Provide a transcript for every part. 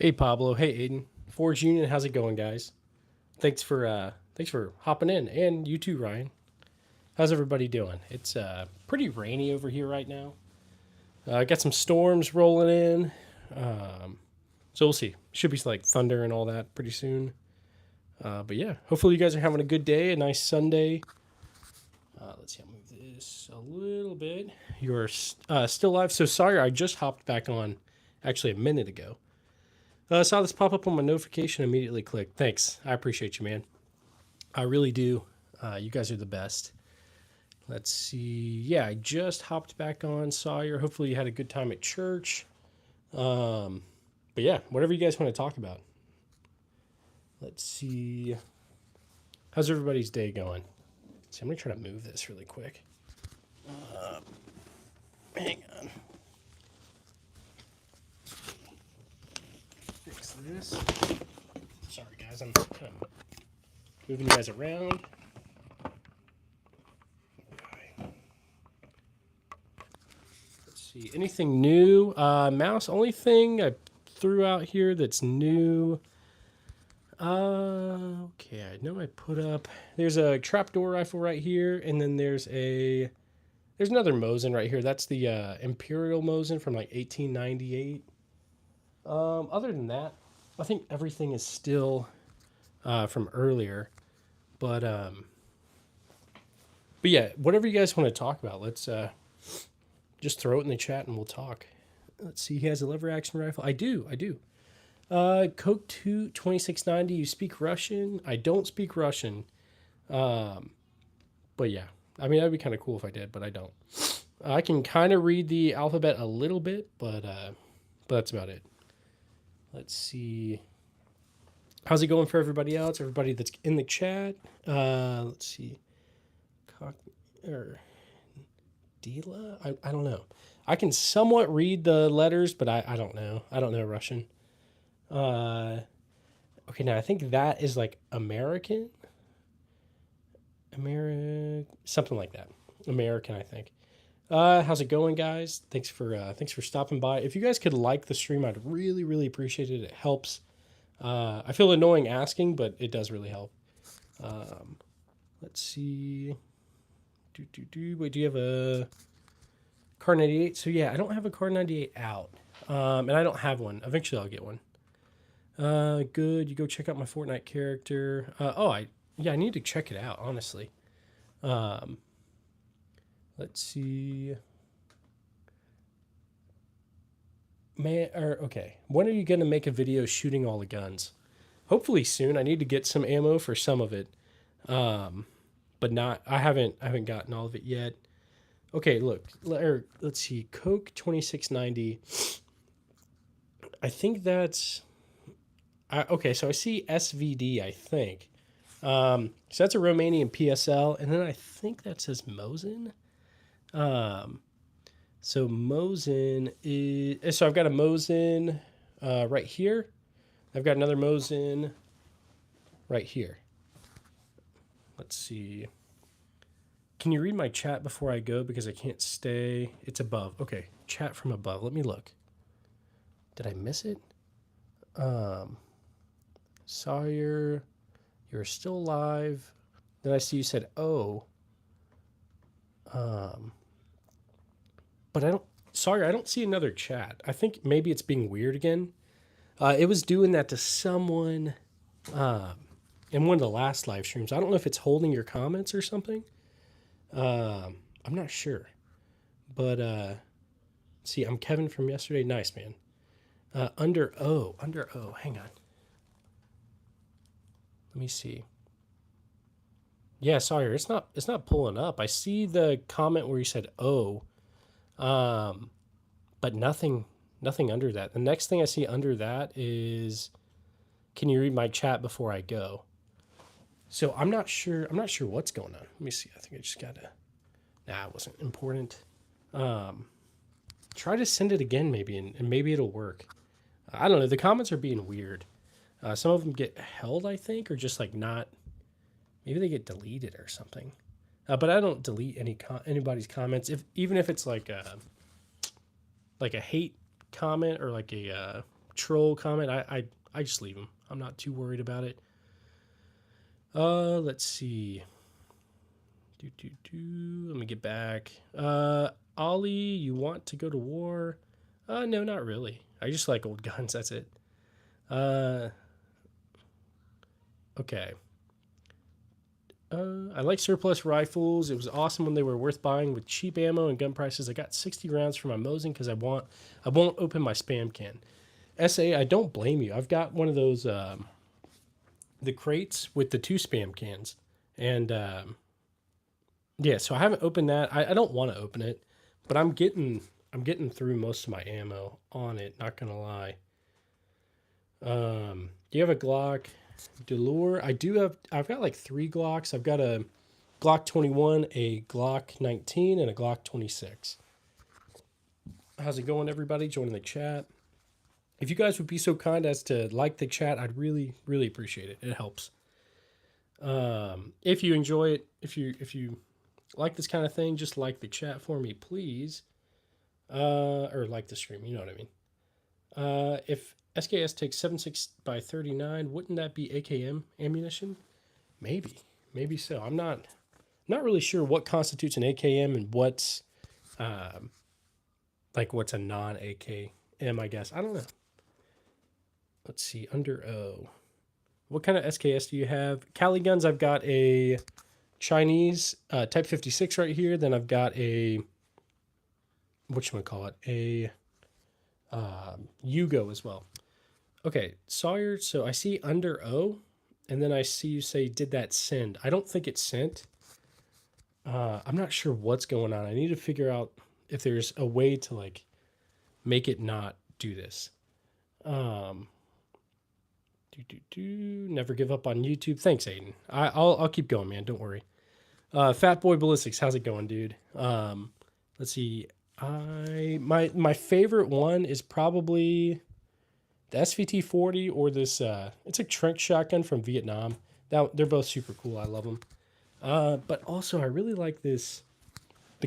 Hey Pablo, hey Aiden. Forge Union, how's it going, guys? Thanks for hopping in, and you too, Ryan. How's everybody doing? It's pretty rainy over here right now. I got some storms rolling in, so we'll see. Should be like thunder and all that pretty soon. But yeah, hopefully you guys are having a good day, a nice Sunday. Let's see, I'll move this a little bit. You're still live, so sorry I just hopped back on, actually a minute ago. I saw this pop up on my notification, immediately clicked. Thanks. I appreciate you, man. I really do. You guys are the best. Let's see. Yeah, I just hopped back on Sawyer. Hopefully, you had a good time at church. But yeah, whatever you guys want to talk about. Let's see. How's everybody's day going? See, I'm going to try to move this really quick. Hang on. Fix this. Sorry, guys. I'm kind of moving you guys around. Let's see. Anything new? Mouse. Only thing I threw out here that's new. Okay. I know I put up. There's a trapdoor rifle right here, and then there's another Mosin right here. That's the Imperial Mosin from like 1898. Other than that, I think everything is still from earlier. But yeah, whatever you guys want to talk about, let's just throw it in the chat and we'll talk. Let's see. He has a lever action rifle. I do. Coke 2 2690. You speak Russian? I don't speak Russian. But yeah, I mean that'd be kind of cool if I did, but I don't. I can kind of read the alphabet a little bit, but that's about it. Let's see. How's it going for everybody else? Everybody that's in the chat. Let's see. Or Dila? I don't know. I can somewhat read the letters, but I don't know. I don't know Russian. Okay, now I think that is like American. Something like that. American, I think. How's it going, guys? Thanks for stopping by. If you guys could like the stream, I'd really, really appreciate it. It helps. I feel annoying asking, but it does really help. Let's see. Wait, do you have a Car 98? So yeah, I don't have a Car 98 out. And I don't have one. Eventually I'll get one. Good. You go check out my Fortnite character. I need to check it out, honestly. Let's see. Okay. When are you gonna make a video shooting all the guns? Hopefully soon. I need to get some ammo for some of it. But not. I haven't gotten all of it yet. Okay, look. Let's see. Coke 2690. I think that's. Okay, so I see SVD. I think. So that's a Romanian PSL, and then I think that says Mosin. So Mosin is. So I've got a Mosin right here. I've got another Mosin right here. Let's see. Can you read my chat before I go? Because I can't stay. It's above. Okay, chat from above. Let me look. Did I miss it? Sawyer, you're still alive. Then I see you said, oh. But I don't. Sorry, I don't see another chat. I think maybe it's being weird again. It was doing that to someone in one of the last live streams. I don't know if it's holding your comments or something. I'm not sure. But see, I'm Kevin from yesterday. Nice, man. Under O. Hang on. Let me see. Yeah, sorry, it's not pulling up. I see the comment where you said oh, but nothing under that. The next thing I see under that is, can you read my chat before I go? So I'm not sure what's going on. Let me see. I think I just gotta. Nah, it wasn't important. Try to send it again maybe, and maybe it'll work. I don't know. The comments are being weird. Some of them get held, I think, or just like not. Maybe they get deleted or something. But I don't delete anybody's comments, even if it's like a hate comment or like a troll comment, I just leave them. I'm not too worried about it. Let's see. Let me get back. Ollie, you want to go to war? No, not really. I just like old guns. That's it. Okay. I like surplus rifles. It was awesome when they were worth buying with cheap ammo and gun prices. I got 60 rounds for my Mosin because I won't open my spam can. SA, I don't blame you. I've got one of those the crates with the 2 spam cans, and yeah, so I haven't opened that. I don't want to open it, but I'm getting through most of my ammo on it. Not gonna lie. Do you have a Glock? Delure. I've got like 3 Glocks. I've got a Glock 21, a Glock 19, and a Glock 26. How's it going, everybody? Joining the chat. If you guys would be so kind as to like the chat, I'd really, really appreciate it. It helps. If you enjoy it, if you like this kind of thing, just like the chat for me, please. Or like the stream, you know what I mean. If SKS takes 76x39, wouldn't that be AKM ammunition? Maybe so. I'm not really sure what constitutes an AKM and what's what's a non-AKM, I guess. I don't know. Let's see, under O. What kind of SKS do you have? Cali guns, I've got a Chinese Type 56 right here. Then I've got a, whatchamacallit, a Yugo as well. Okay, Sawyer, so I see under O, and then I see you say, did that send? I don't think it sent. I'm not sure what's going on. I need to figure out if there's a way to, like, make it not do this. Never give up on YouTube. Thanks, Aiden. I'll keep going, man. Don't worry. Fat Boy Ballistics, how's it going, dude? Let's see. My favorite one is probably the SVT 40 or this. It's a Trink shotgun from Vietnam. They're both super cool. I love them. But also I really like the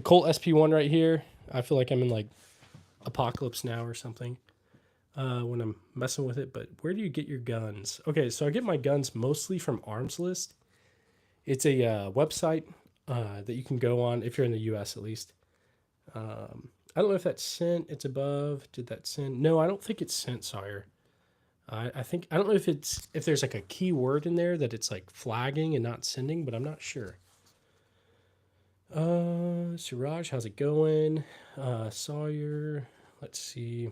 Colt SP1 right here. I feel like I'm in like Apocalypse Now or something when I'm messing with it. But where do you get your guns? Okay, so I get my guns mostly from Arms List. It's a website that you can go on if you're in the U.S. at least. I don't know if that's sent. It's above. Did that send? No, I don't think it's sent, Sawyer. I don't know if there's like a keyword in there that it's like flagging and not sending, but I'm not sure. Suraj, how's it going? Sawyer, let's see.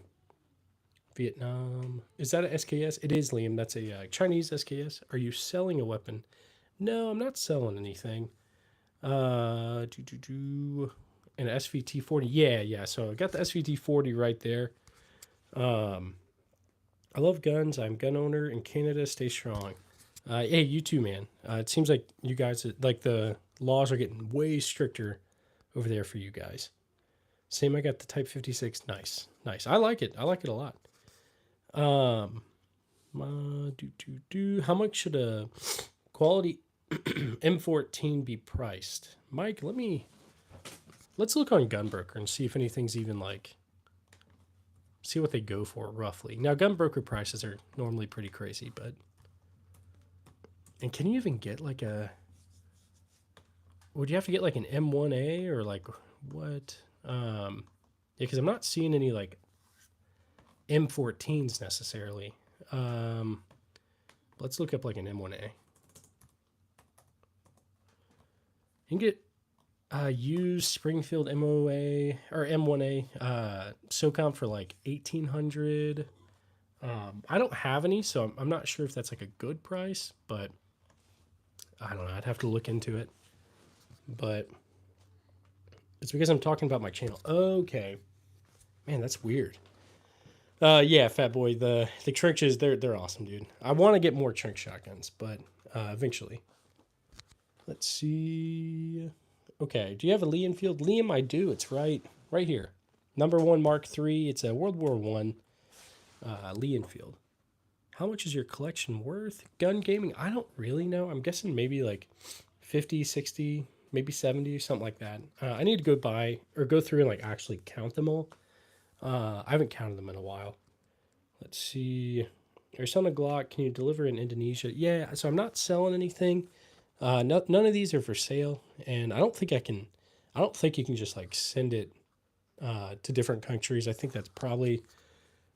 Vietnam. Is that a SKS? It is, Liam. That's a Chinese SKS. Are you selling a weapon? No, I'm not selling anything. An SVT 40. Yeah. So I got the SVT 40 right there. I love guns. I'm a gun owner in Canada. Stay strong. Hey, you too, man. It seems like you guys, like the laws are getting way stricter over there for you guys. Same, I got the Type 56. Nice. I like it. I like it a lot. How much should a quality M14 be priced? Mike, let's look on Gunbroker and see if anything's even like, see what they go for roughly. Now, Gunbroker prices are normally pretty crazy, but, and can you even get like would you have to get like an M1A or like what? Yeah, because I'm not seeing any like M14s necessarily. Let's look up like an M1A. You can get used Springfield MOA or M1A SOCOM for like 1,800. I don't have any, so I'm not sure if that's like a good price, but I don't know. I'd have to look into it. But it's because I'm talking about my channel. Okay. Man, that's weird. Yeah, Fat Boy, the Trinches, they're awesome, dude. I want to get more Trink shotguns, but eventually. Let's see. Okay, do you have a Lee Enfield? Liam, I do. It's right here. Number 1 Mark III. It's a World War I Lee Enfield. How much is your collection worth? Gun gaming? I don't really know. I'm guessing maybe like 50, 60, maybe 70, something like that. I need to go through and like actually count them all. I haven't counted them in a while. Let's see. You're selling a Glock. Can you deliver in Indonesia? Yeah, so I'm not selling anything. None of these are for sale, and I don't think I can. I don't think you can just like send it to different countries. I think that's probably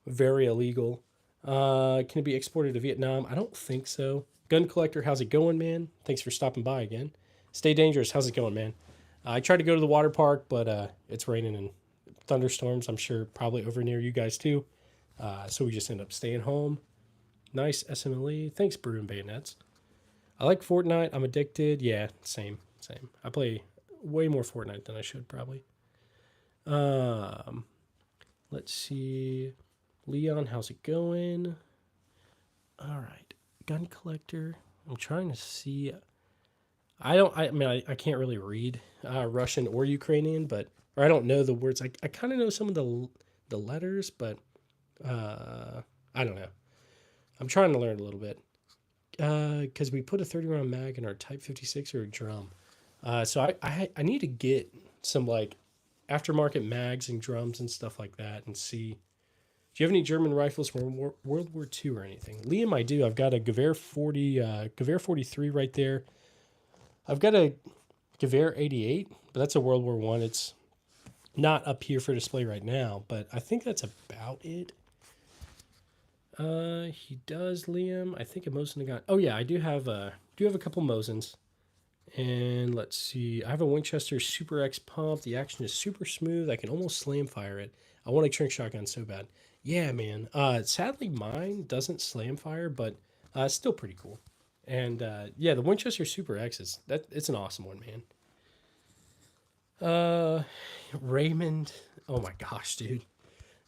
very illegal. Can it be exported to Vietnam? I don't think so. Gun collector, how's it going, man? Thanks for stopping by again. Stay dangerous. How's it going, man? I tried to go to the water park, but it's raining and thunderstorms. I'm sure probably over near you guys too. So we just end up staying home. Nice SMLE. Thanks, Brew and Bayonets. I like Fortnite. I'm addicted. Yeah, same. I play way more Fortnite than I should probably. Let's see. Leon, how's it going? All right. Gun collector. I'm trying to see. I can't really read Russian or Ukrainian, or I don't know the words. I kind of know some of the letters, but I don't know. I'm trying to learn a little bit. Because we put a 30 round mag in our Type 56 or a drum. So I need to get some like aftermarket mags and drums and stuff like that and see. Do you have any German rifles from World War II or anything? Liam, I do. I've got a Gewehr 40, Gewehr 43 right there. I've got a Gewehr 88, but that's a World War One. It's not up here for display right now, but I think that's about it. He does, Liam. I think a Mosin got. Oh yeah, I do have a couple Mosins. And let's see. I have a Winchester Super X pump. The action is super smooth. I can almost slam fire it. I want a Trink shotgun so bad. Yeah, man. Sadly, mine doesn't slam fire, but it's still pretty cool. And yeah, the Winchester Super X it's an awesome one, man. Raymond. Oh my gosh, dude.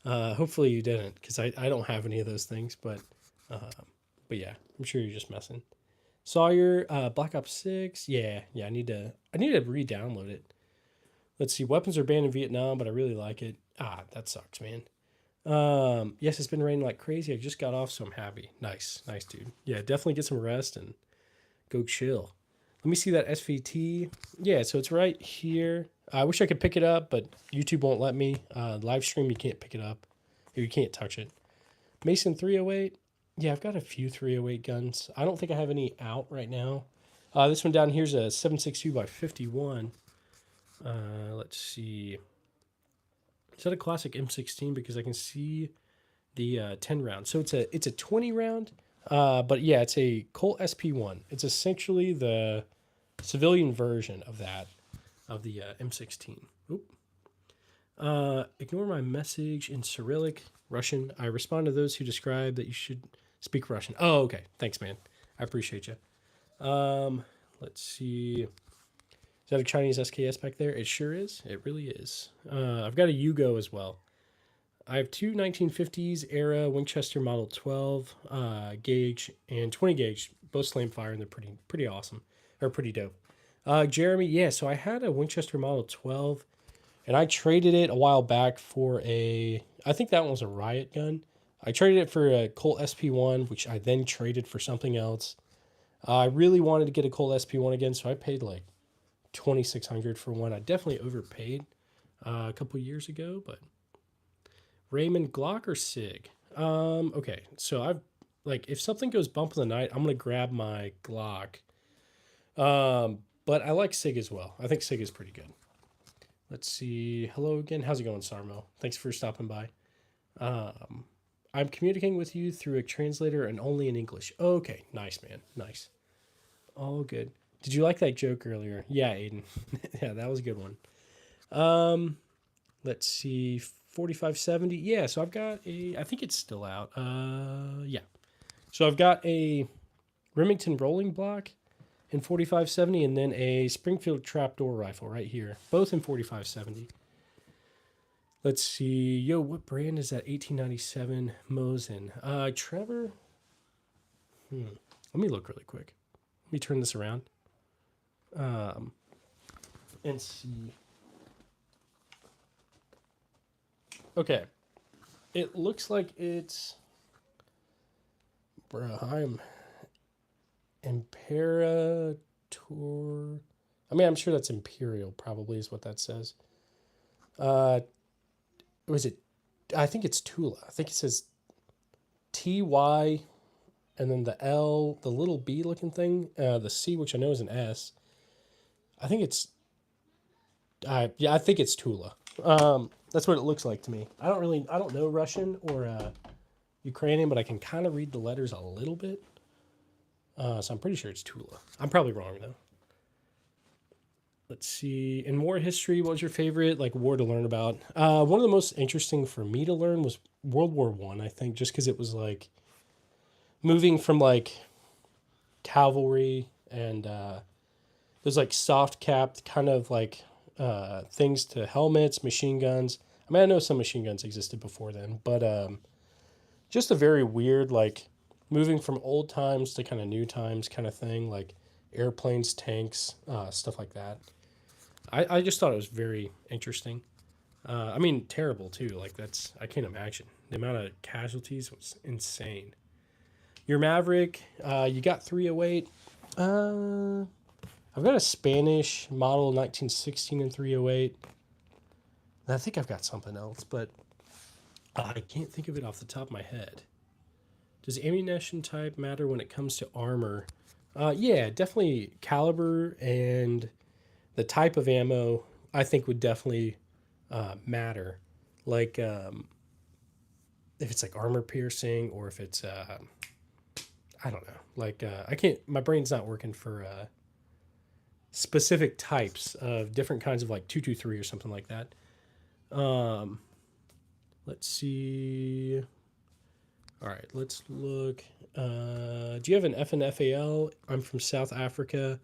Hopefully you didn't, because I don't have any of those things, but yeah, I'm sure you're just messing. Sawyer, Black Ops 6. Yeah, I need to re-download it. Let's see. Weapons are banned in Vietnam, but I really like it. That sucks, man. Yes, it's been raining like crazy. I just got off, so I'm happy. Nice, dude. Yeah, definitely get some rest and go chill. Let me see that SVT. Yeah, so it's right here. I wish I could pick it up, but YouTube won't let me. Live stream, you can't pick it up. You can't touch it. Mason 308. Yeah, I've got a few 308 guns. I don't think I have any out right now. This one down here is a 7.62 by 51. Let's see. Is that a classic M16? Because I can see the 10 round. So it's a 20 round. But yeah, it's a Colt SP1. It's essentially the civilian version of that, of the M16. Oop. Ignore my message in Cyrillic, Russian. I respond to those who describe that you should speak Russian. Oh, okay. Thanks, man. I appreciate you. Let's see. Is that a Chinese SKS back there? It sure is. It really is. I've got a Yugo as well. I have two 1950s era Winchester Model 12 gauge and 20 gauge, both slam fire, and they're pretty awesome, or pretty dope. Jeremy, yeah, so I had a Winchester Model 12, and I traded it a while back for I think that one was a riot gun. I traded it for a Colt SP1, which I then traded for something else. I really wanted to get a Colt SP1 again, so I paid like $2,600 for one. I definitely overpaid a couple years ago, but Raymond, Glock or Sig? Okay, so I've if something goes bump in the night, I'm gonna grab my Glock. But I like Sig as well. I think Sig is pretty good. Let's see. Hello again. How's it going, Sarmo? Thanks for stopping by. I'm communicating with you through a translator and only in English. Okay, nice, man. Nice. All good. Did you like that joke earlier? Yeah, Aiden. Yeah, that was a good one. Let's see. 4570. Yeah, so I've got I think it's still out. Yeah. So I've got a Remington rolling block in 4570 and then a Springfield trapdoor rifle right here, both in 4570. Let's see. Yo, what brand is that 1897 Mosin? Trevor? Let me look really quick. Let me turn this around. And see. Okay. It looks like it's... Bro, I'm... Imperator... I mean, I'm sure that's Imperial, probably, is what that says. Was it... I think it's Tula. I think it says TY, and then the L, the little B looking thing, the C, which I know is an S. I think it's, yeah, I think it's Tula. That's what it looks like to me. I don't know Russian or Ukrainian, but I can kind of read the letters a little bit. So I'm pretty sure it's Tula. I'm probably wrong though. Let's see. In war history, what was your favorite like war to learn about? One of the most interesting for me to learn was World War One. I think just because it was like moving from like cavalry and those like soft capped kind of like things to helmets, machine guns. I mean, I know some machine guns existed before then, but just a very weird like moving from old times to kind of new times kind of thing, like airplanes, tanks, stuff like that. I just thought it was very interesting. I mean, terrible too. Like I can't imagine the amount of casualties was insane. Your Maverick, you got 308. I've got a Spanish model 1916 and 308. And I think I've got something else, but I can't think of it off the top of my head. Does ammunition type matter when it comes to armor? Yeah, definitely caliber and the type of ammo I think would definitely matter. Like if it's like armor piercing or if it's I don't know. Like I can't. My brain's not working for specific types of different kinds of like 223 or something like that. Um, let's see. All right, let's look. Do you have an F and FAL? I'm from South Africa.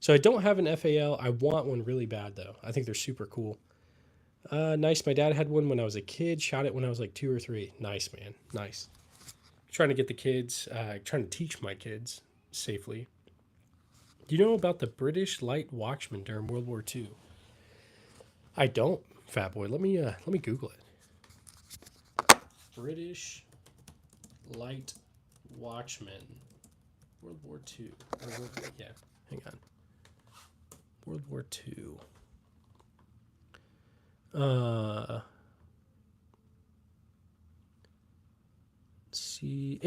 So I don't have an FAL. I want one really bad, though. I think they're super cool. Nice. My dad had one when I was a kid. Shot it when I was like 2 or 3. Nice, man. Nice. Trying to get the kids, trying to teach my kids safely. Do you know about the British Light Watchman during World War II? I don't, Fat Boy. Let me Google it. British Light Watchman, World War II. Yeah, hang on. World War II. Let's see.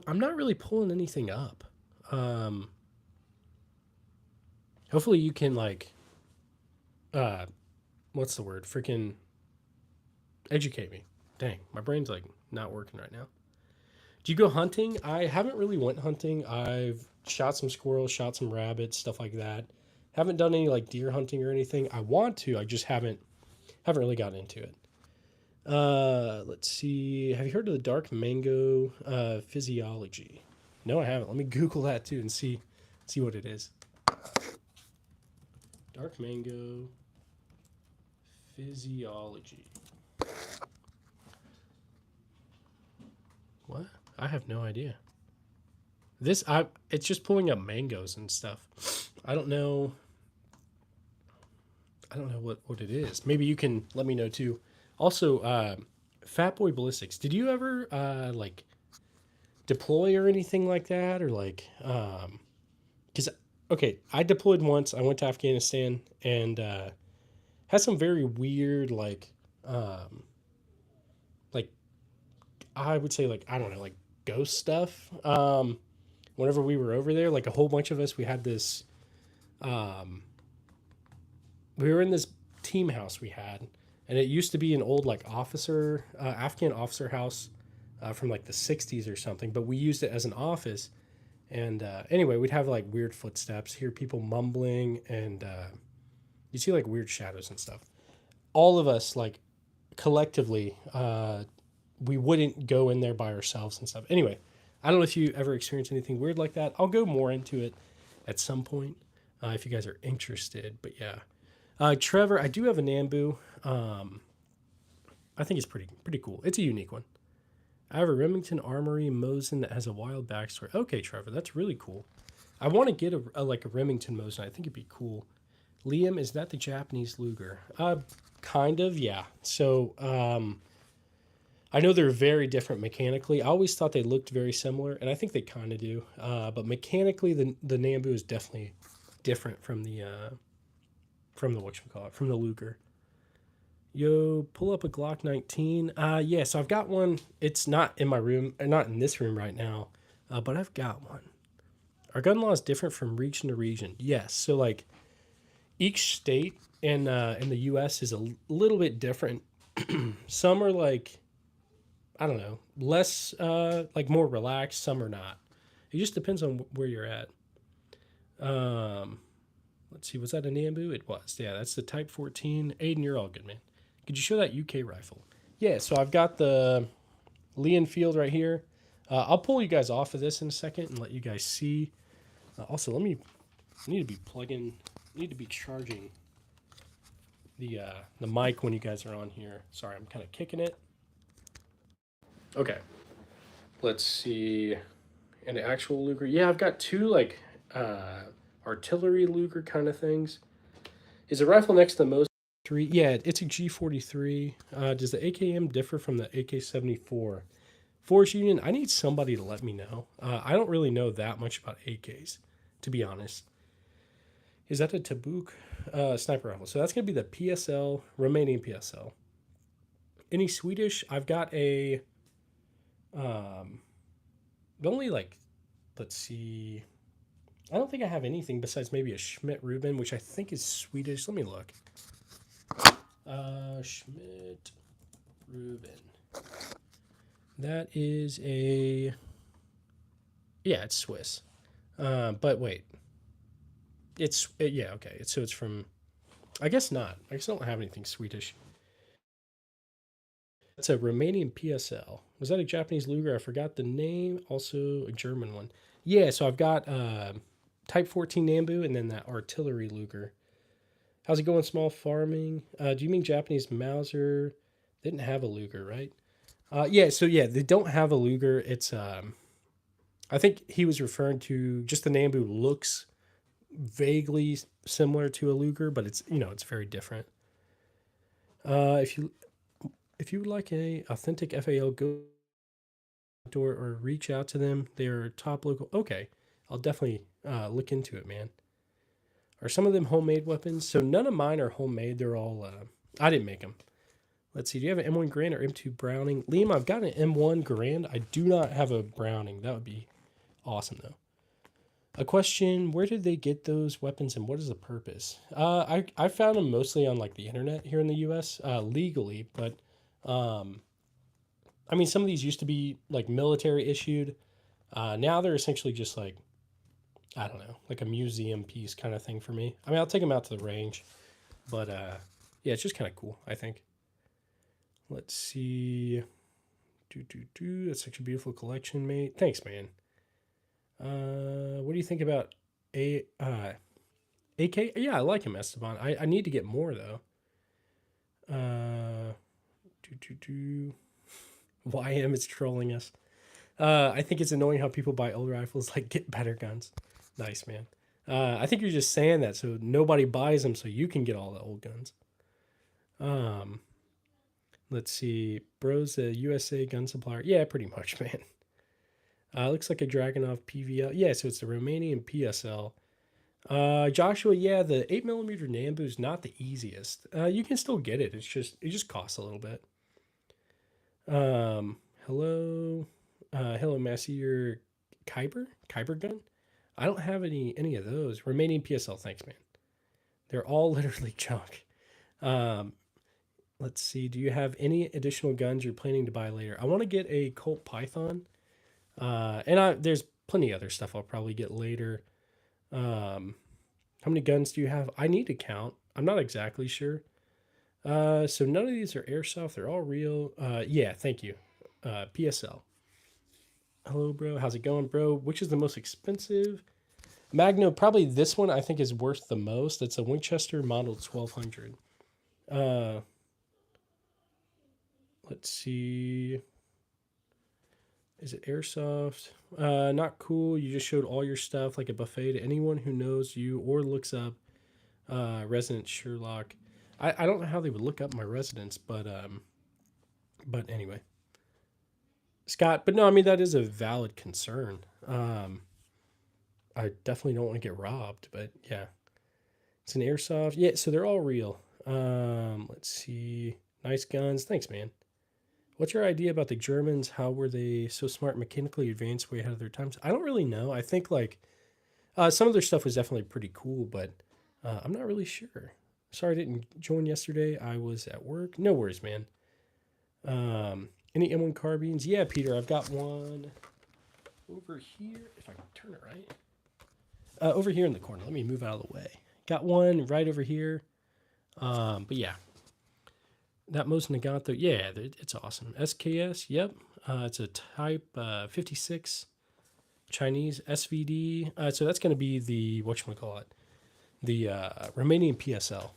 I'm not really pulling anything up. Hopefully you can like what's the word? Freaking educate me. Dang, my brain's like not working right now. Do you go hunting? I haven't really went hunting. I've shot some squirrels, shot some rabbits, stuff like that. Haven't done any like deer hunting or anything. I want to. I just haven't really gotten into it. Let's see. Have you heard of the dark mango physiology? No, I haven't. Let me Google that too and see what it is. Dark mango physiology. What? I have no idea. It's just pulling up mangoes and stuff. I don't know what it is. Maybe you can let me know too. Also, Fat Boy Ballistics. Did you ever like deploy or anything like that, or like because okay, I deployed once. I went to Afghanistan and had some very weird like I would say like I don't know like ghost stuff. Whenever we were over there, like a whole bunch of us, we had this. We were in this team house we had, and it used to be an old like Afghan officer house from like the 60s or something, but we used it as an office. And anyway, we'd have like weird footsteps, hear people mumbling, and you see like weird shadows and stuff. All of us, like collectively, we wouldn't go in there by ourselves and stuff. Anyway, I don't know if you ever experienced anything weird like that. I'll go more into it at some point if you guys are interested. But yeah. Trevor, I do have a Nambu. I think it's pretty cool. It's a unique one. I have a Remington Armory Mosin that has a wild backstory. Okay, Trevor, that's really cool. I want to get a Remington Mosin. I think it'd be cool. Liam, is that the Japanese Luger? Kind of, yeah. So, I know they're very different mechanically. I always thought they looked very similar, and I think they kind of do. But mechanically, the Nambu is definitely different from the whatchamacallit, from the Luger. Yo, pull up a Glock 19. Yeah, so I've got one. It's not in my room, not in this room right now, but I've got one. Our gun law is different from region to region. Yes, so like each state in the U.S. is a little bit different. Some are like, I don't know, less like more relaxed. Some are not. It just depends on where you're at. Um, let's see, was that a Nambu? It was. Yeah, that's the Type 14. Aiden, you're all good, man. Could you show that UK rifle? Yeah, so I've got the Lee Enfield right here. I'll pull you guys off of this in a second and let you guys see. Also, I need to be plugging, need to be charging the mic when you guys are on here. Sorry, I'm kind of kicking it. Okay, let's see. An actual Luger. Yeah, I've got two like artillery Luger kind of things. Is the rifle next to the most three? Yeah, it's a G43. Does the AKM differ from the AK-74? Force Union, I need somebody to let me know. I don't really know that much about AKs, to be honest. Is that a Tabuk sniper rifle? So that's going to be the PSL, Romanian PSL. Any Swedish? I've got a, the only like, let's see. I don't think I have anything besides maybe a Schmidt Reuben, which I think is Swedish. Let me look. Schmidt Reuben. That is a, yeah, it's Swiss. But wait, yeah, okay. So it's from, I guess not. I guess I don't have anything Swedish. It's a Romanian PSL. Was that a Japanese Luger? I forgot the name. Also a German one. Yeah, so I've got Type 14 Nambu and then that artillery Luger. How's it going, small farming? Do you mean Japanese Mauser? They didn't have a Luger, right? Yeah, so yeah, they don't have a Luger. It's I think he was referring to just the Nambu looks vaguely similar to a Luger, but it's it's very different. If you would like a authentic FAL, go door or reach out to them. They are top local. Okay, I'll definitely look into it, man. Are some of them homemade weapons? So none of mine are homemade. They're all I didn't make them. Let's see. Do you have an M1 Grand or M2 Browning? Liam, I've got an M1 Grand. I do not have a Browning. That would be awesome, though. A question: where did they get those weapons, and what is the purpose? I found them mostly on like the internet here in the U.S. Legally, but I mean some of these used to be like military issued. Now they're essentially just like I don't know, like a museum piece kind of thing for me. I mean I'll take them out to the range, but yeah, it's just kind of cool. I think. Let's see. That's such a beautiful collection, mate. Thanks, man. What do you think about AK? Yeah, I like him, Esteban. I need to get more though. Uh, YM is trolling us. I think it's annoying how people buy old rifles like get better guns. Nice, man. I think you're just saying that so nobody buys them so you can get all the old guns. Let's see. Bro's a USA gun supplier. Yeah, pretty much, man. Looks like a Dragunov PVL. Yeah, so it's the Romanian PSL. Joshua, yeah, the 8mm Nambu is not the easiest. You can still get it. It just costs a little bit. Hello. Hello, Massey, your Kyber gun? I don't have any of those. Romanian PSL, thanks, man. They're all literally junk. Let's see. Do you have any additional guns you're planning to buy later? I want to get a Colt Python. There's plenty of other stuff I'll probably get later. How many guns do you have? I need to count. I'm not exactly sure. So none of these are airsoft. They're all real. Yeah, thank you. PSL. Hello, bro. How's it going, bro? Which is the most expensive? Magno, probably this one I think is worth the most. It's a Winchester Model 1200. Let's see. Is it airsoft? Not cool. You just showed all your stuff like a buffet to anyone who knows you or looks up resident Sherlock. I don't know how they would look up my residence, but anyway. Scott, but no, I mean that is a valid concern. I definitely don't want to get robbed, but yeah. It's an airsoft. Yeah, so they're all real. Let's see. Nice guns. Thanks, man. What's your idea about the Germans? How were they so smart, mechanically advanced, way ahead of their times? I don't really know. I think like some of their stuff was definitely pretty cool, but I'm not really sure. Sorry I didn't join yesterday. I was at work. No worries, man. Any M1 carbines? Yeah, Peter, I've got one over here. If I can turn it right. Over here in the corner. Let me move out of the way. Got one right over here. But yeah, that Mosin Nagato, yeah, it's awesome. SKS, yep. It's a Type 56 Chinese SVD. So that's going to be the, whatchamacallit, the Romanian PSL.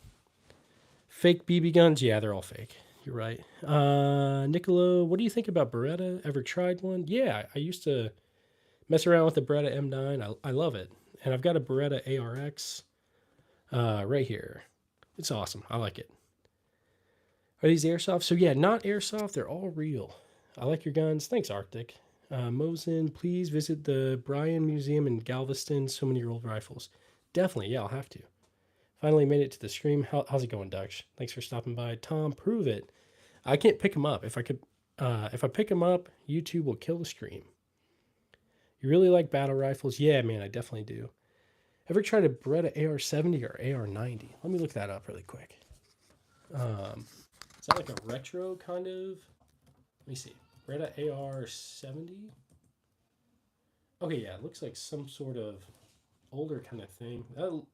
Fake BB guns, yeah, they're all fake. You're right. Nicolo, what do you think about Beretta? Ever tried one? Yeah, I used to mess around with the Beretta M9. I love it. And I've got a Beretta ARX right here. It's awesome. I like it. Are these airsoft? So yeah, not airsoft. They're all real. I like your guns. Thanks, Arctic. Mosin, please visit the Bryan Museum in Galveston. So many old rifles. Definitely, yeah, I'll have to. Finally made it to the stream. How's it going, Dutch? Thanks for stopping by. Tom, prove it. I can't pick them up. If I pick them up, YouTube will kill the stream. You really like battle rifles? Yeah, man, I definitely do. Ever tried a Beretta AR-70 or AR-90? Let me look that up really quick. Is that like a retro kind of? Let me see. Beretta AR-70? Okay, yeah, it looks like some sort of older kind of thing.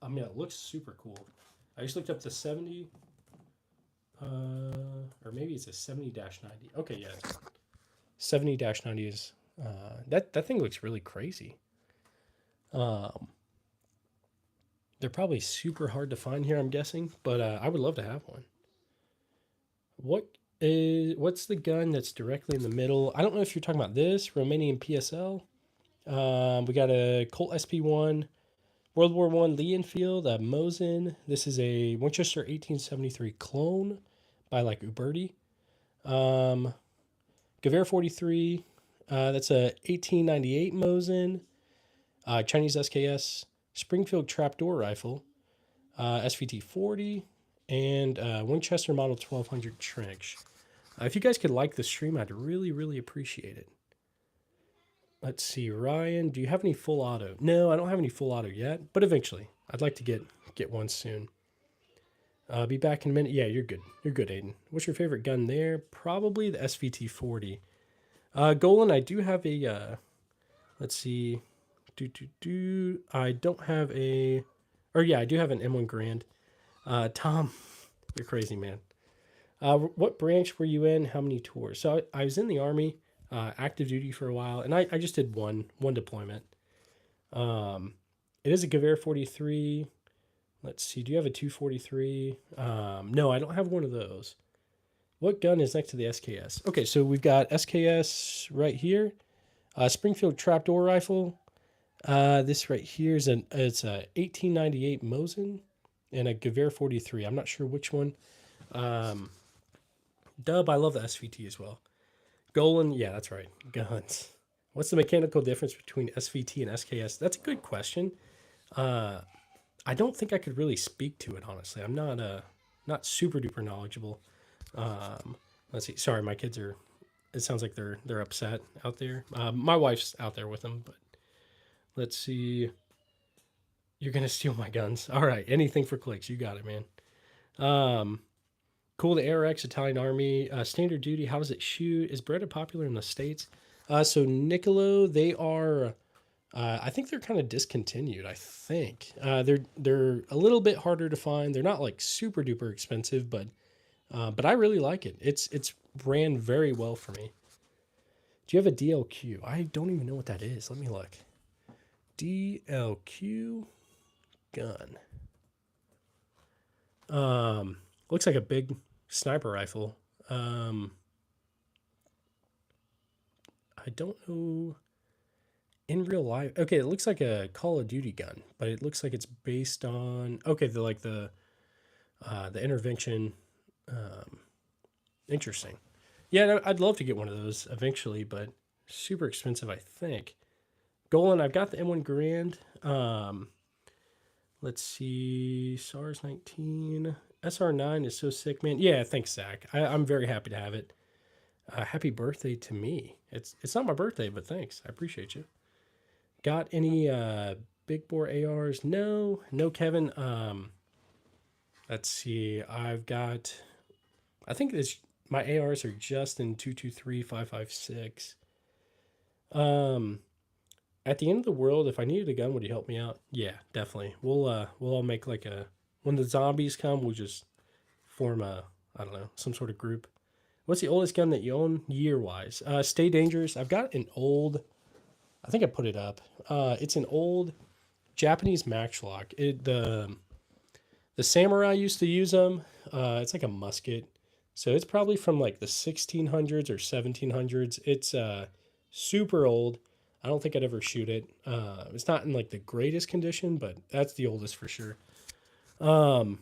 I mean, it looks super cool. I just looked up the 70, or maybe it's a 70-90. Okay, yeah, 70-90 is that thing looks really crazy. They're probably super hard to find here, I'm guessing, but I would love to have one. What's the gun that's directly in the middle? I don't know if you're talking about this Romanian PSL. We got a Colt SP1. World War I Lee Enfield, Mosin. This is a Winchester 1873 clone by like Uberti. Gewehr 43. That's a 1898 Mosin. Chinese SKS. Springfield trapdoor rifle. SVT 40. And Winchester Model 1200 Trench. If you guys could like the stream, I'd really, really appreciate it. Let's see, Ryan, do you have any full auto? No, I don't have any full auto yet, but eventually. I'd like to get one soon. Be back in a minute. Yeah, you're good. You're good, Aiden. What's your favorite gun there? Probably the SVT 40. Golan, I do have a, let's see. I don't have a, or yeah, I do have an M1 Grand. Tom, you're crazy, man. What branch were you in? How many tours? So I was in the Army. Active duty for a while, and I just did one deployment. It is a Gewehr 43. Let's see, do you have a 243? No, I don't have one of those. What gun is next to the SKS? Okay, so we've got SKS right here. Springfield trapdoor rifle. This right here is it's a 1898 Mosin and a Gewehr 43. I'm not sure which one. Dub, I love the SVT as well. Golan, yeah, that's right. Guns. What's the mechanical difference between SVT and SKS? That's a good question. I don't think I could really speak to it, honestly. I'm not super duper knowledgeable. Let's see. Sorry, my kids are. It sounds like they're upset out there. My wife's out there with them, but let's see. You're gonna steal my guns. All right, anything for clicks. You got it, man. Cool, the ARX, Italian Army, standard duty. How does it shoot? Is Beretta popular in the States? So Nicolo, they are, I think they're kind of discontinued. I think they're a little bit harder to find. They're not like super duper expensive, but I really like it. It's ran very well for me. Do you have a DLQ? I don't even know what that is. Let me look. DLQ gun. Looks like a big sniper rifle. I don't know in real life. Okay, it looks like a Call of Duty gun, but it looks like it's based on the intervention. Interesting. Yeah, I'd love to get one of those eventually, but super expensive, I think. Golan, I've got the M1 Grand. Let's see, SARS 19. SR9 is so sick, man. Yeah, thanks, Zach. I'm very happy to have it. Happy birthday to me. It's not my birthday, but thanks. I appreciate you. Got any big bore ARs? No, no, Kevin. Let's see. I think this my ARs are just in 223 556. Um, at the end of the world, if I needed a gun, would you help me out? Yeah, definitely. We'll all make like a when the zombies come, we'll just form a I don't know some sort of group. What's the oldest gun that you own year wise? Stay Dangerous. I've got an old. I think I put it up. It's an old Japanese matchlock. The samurai used to use them. It's like a musket, so it's probably from like the 1600s or 1700s. It's super old. I don't think I'd ever shoot it. It's not in like the greatest condition, but that's the oldest for sure. Um,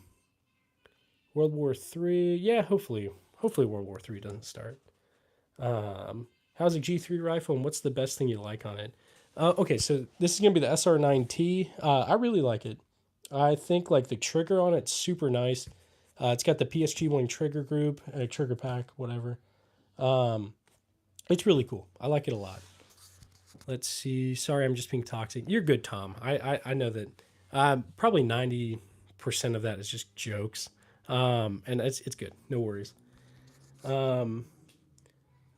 World War Three. Yeah, hopefully World War Three doesn't start. How's a G3 rifle and what's the best thing you like on it? Okay, so this is gonna be the SR9T. I really like it. I think like the trigger on it's super nice. It's got the PSG1 trigger group, trigger pack, whatever. Um, it's really cool. I like it a lot. Let's see. Sorry, I'm just being toxic. You're good, Tom. I know that. Probably 90% of that is just jokes. And it's good. No worries. Um,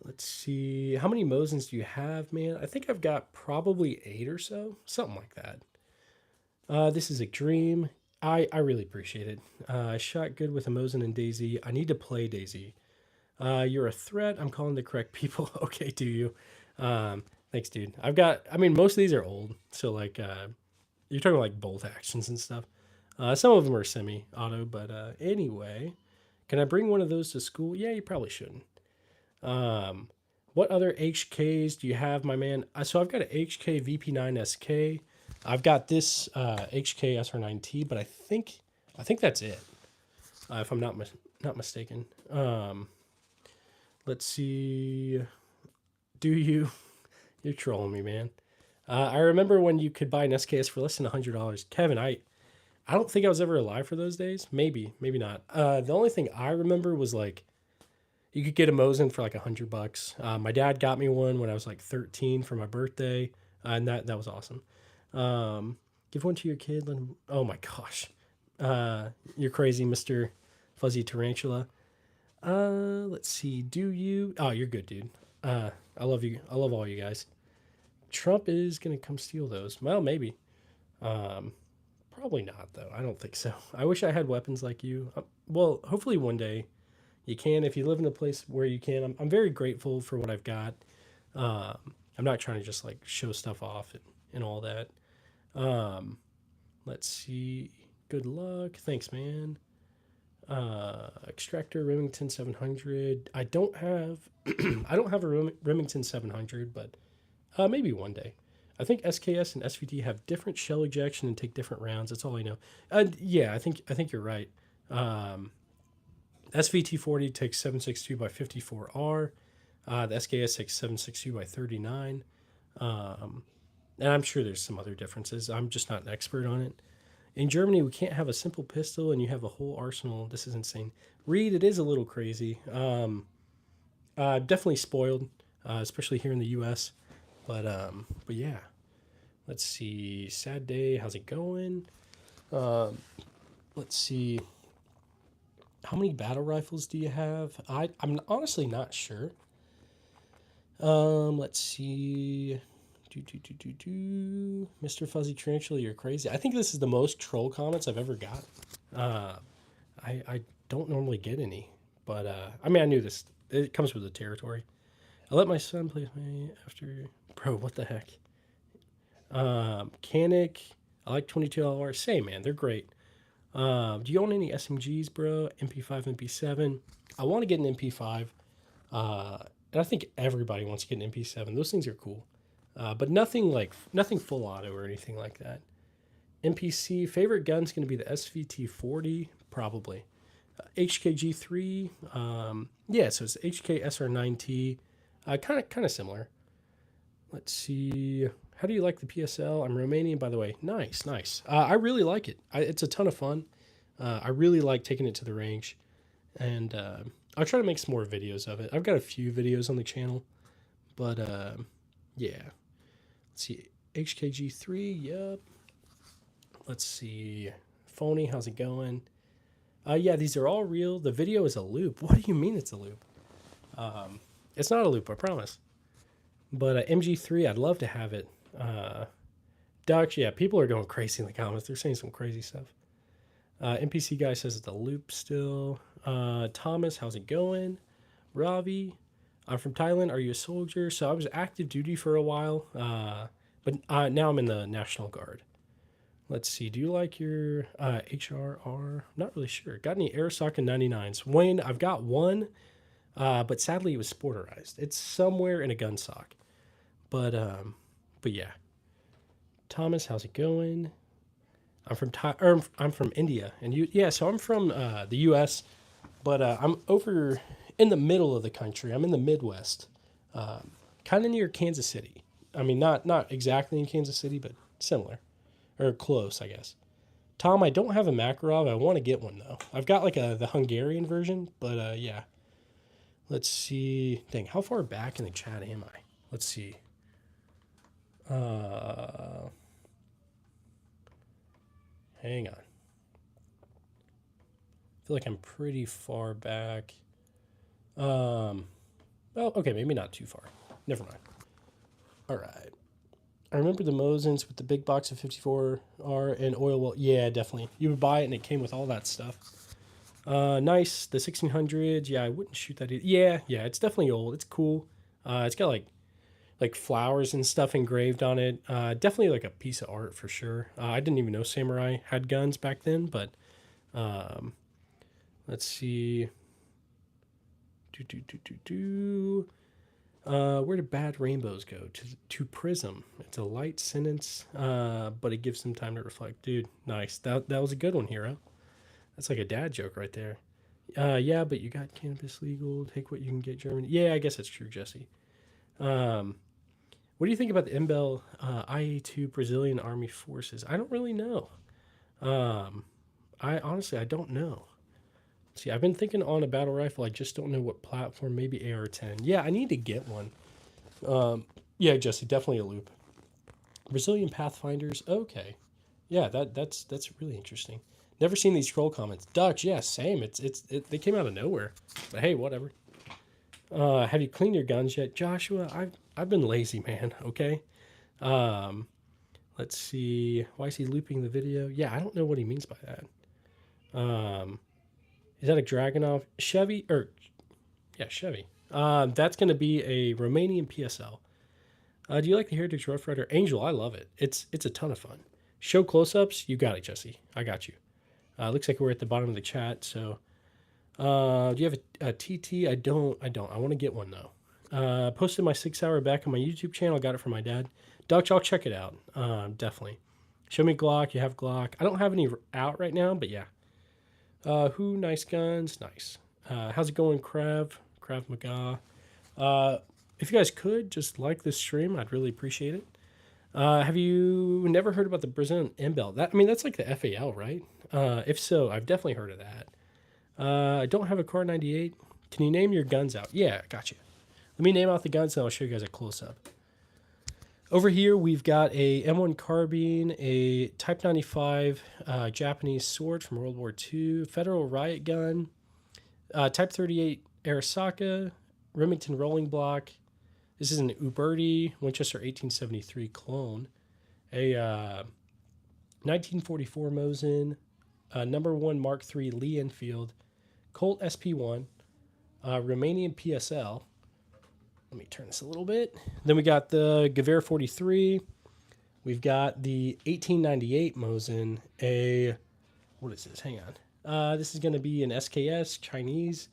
let's see. How many Mosins do you have, man? I think I've got probably 8 or so, something like that. This is a dream. I really appreciate it. I shot good with a Mosin and Daisy. I need to play Daisy. You're a threat. I'm calling the correct people. Okay, do you? Thanks, dude. I mean, most of these are old. So, like, you're talking like bolt actions and stuff. Some of them are semi auto, but anyway, can I bring one of those to school? Yeah, you probably shouldn't. Um, what other HKs do you have, my man? So I've got an HK VP9 SK. I've got this HK SR9T, but I think that's it. If I'm not mistaken. Let's see. Do you? You're trolling me, man. I remember when you could buy an SKS for less than $100. Kevin, I don't think I was ever alive for those days. Maybe, maybe not. The only thing I remember was like you could get a Mosin for like $100. My dad got me one when I was like 13 for my birthday, and that was awesome. Give one to your kid. Oh my gosh, you're crazy, Mister Fuzzy Tarantula. Let's see. Do you? Oh, you're good, dude. I love you. I love all you guys. Trump is gonna come steal those. Well, maybe. Um, Probably not though. I don't think so. I wish I had weapons like you. Well, hopefully one day you can. If you live in a place where you can, I'm very grateful for what I've got. Um, I'm not trying to just like show stuff off and all that. Um, let's see. Good luck. Thanks, man. Extractor Remington 700. I don't have I don't have a Remington 700, but maybe one day. I think SKS and SVT have different shell ejection and take different rounds. That's all I know. Yeah, I think you're right. Um, SVT 40 takes 762 by 54R. The SKS takes 762 by 39. Um, and I'm sure there's some other differences. I'm just not an expert on it. In Germany, we can't have a simple pistol and you have a whole arsenal. This is insane. Reed, it is a little crazy. Definitely spoiled, especially here in the U.S. But yeah, let's see. Sad day. How's it going? Um, let's see. How many battle rifles do you have? I'm honestly not sure. Let's see. Mr. Fuzzy Tarantula, you're crazy. I think this is the most troll comments I've ever got. Uh, I don't normally get any, but I mean I knew this. It comes with the territory. I let my son play with me after. Bro, what the heck? Canic. I like 22 LR. Same man, they're great. Do you own any SMGs, bro? MP5, MP7. I want to get an MP5. And I think everybody wants to get an MP7. Those things are cool. But nothing full auto or anything like that. NPC favorite gun's going to be the SVT 40 probably. HKG3 yeah, so it's HK SR9T. Kind of similar. Let's see. How do you like the PSL? I'm Romanian, by the way. Nice, nice. I really like it. It's a ton of fun. I really like taking it to the range, and I'll try to make some more videos of it. I've got a few videos on the channel, but yeah. Let's see, HKG3, yep. Let's see, Phony, how's it going? Yeah, these are all real. The video is a loop. What do you mean it's a loop? It's not a loop, I promise. But MG3, I'd love to have it. Dux, yeah, people are going crazy in the comments. They're saying some crazy stuff. NPC guy says it's a loop still. Thomas, how's it going? Ravi, I'm from Thailand. Are you a soldier? So I was active duty for a while, but now I'm in the National Guard. Let's see. Do you like your HRR? Not really sure. Got any Airsoft in 99s? Wayne, I've got one, but sadly it was sporterized. It's somewhere in a gun sock. But yeah. Thomas, how's it going? I'm from India, and so I'm from the U.S., but I'm over in the middle of the country. I'm in the Midwest, kind of near Kansas City. I mean, not exactly in Kansas City, but similar or close, I guess. Tom, I don't have a Makarov. I want to get one though. I've got like the Hungarian version, but yeah. Let's see. Dang, how far back in the chat am I? Let's see. Hang on. I feel like I'm pretty far back. Well, okay, maybe not too far. Never mind. All right. I remember the Mosins with the big box of 54R and oil well. Yeah, definitely. You would buy it and it came with all that stuff. Nice. The 1600s. Yeah, I wouldn't shoot that either. Yeah, it's definitely old. It's cool. It's got like flowers and stuff engraved on it. Definitely like a piece of art for sure. I didn't even know samurai had guns back then, but let's see. Where do bad rainbows go? To Prism. It's a light sentence, but it gives them time to reflect. Dude, nice. That was a good one, Hero. That's like a dad joke right there. Yeah, but you got cannabis legal. Take what you can get, Germany. Yeah, I guess that's true, Jesse. What do you think about the MBEL IA2 Brazilian Army Forces? I don't really know. I honestly don't know. See, I've been thinking on a battle rifle. I just don't know what platform. Maybe AR-10. Yeah, I need to get one. Yeah, Jesse, definitely a loop. Brazilian Pathfinders. Okay. Yeah, that's really interesting. Never seen these troll comments. Dutch, yeah, same. They came out of nowhere. But hey, whatever. Have you cleaned your guns yet, Joshua? I've been lazy, man. Okay. Let's see. Why is he looping the video? Yeah, I don't know what he means by that. Is that a Dragunov Chevy Chevy? That's going to be a Romanian PSL. Do you like the Heritage Rough Rider? Angel, I love it. It's a ton of fun. Show close-ups. You got it, Jesse. I got you. Looks like we're at the bottom of the chat. So, do you have a TT? I don't. I want to get one though. Posted my 6-hour back on my YouTube channel. Got it from my dad. Dutch, I'll check it out. Definitely. Show me Glock. You have Glock. I don't have any out right now, but yeah. Nice guns. Nice. How's it going, Krav Maga? If you guys could just like this stream, I'd really appreciate it. Have you never heard about the Brazilian MBEL? That's like the FAL, right? If so, I've definitely heard of that. I don't have a Car 98. Can you name your guns out? Yeah, got you. Let me name out the guns and I'll show you guys a close-up. Over here, we've got a M1 carbine, a Type 95 Japanese sword from World War II, Federal riot gun, Type 38 Arisaka, Remington rolling block. This is an Uberti Winchester 1873 clone, a 1944 Mosin, number 1 Mark III Lee Enfield, Colt SP1, Romanian PSL. Let me turn this a little bit. Then we got the Gewehr 43. We've got the 1898 Mosin. What is this? Hang on. This is going to be an SKS, Chinese.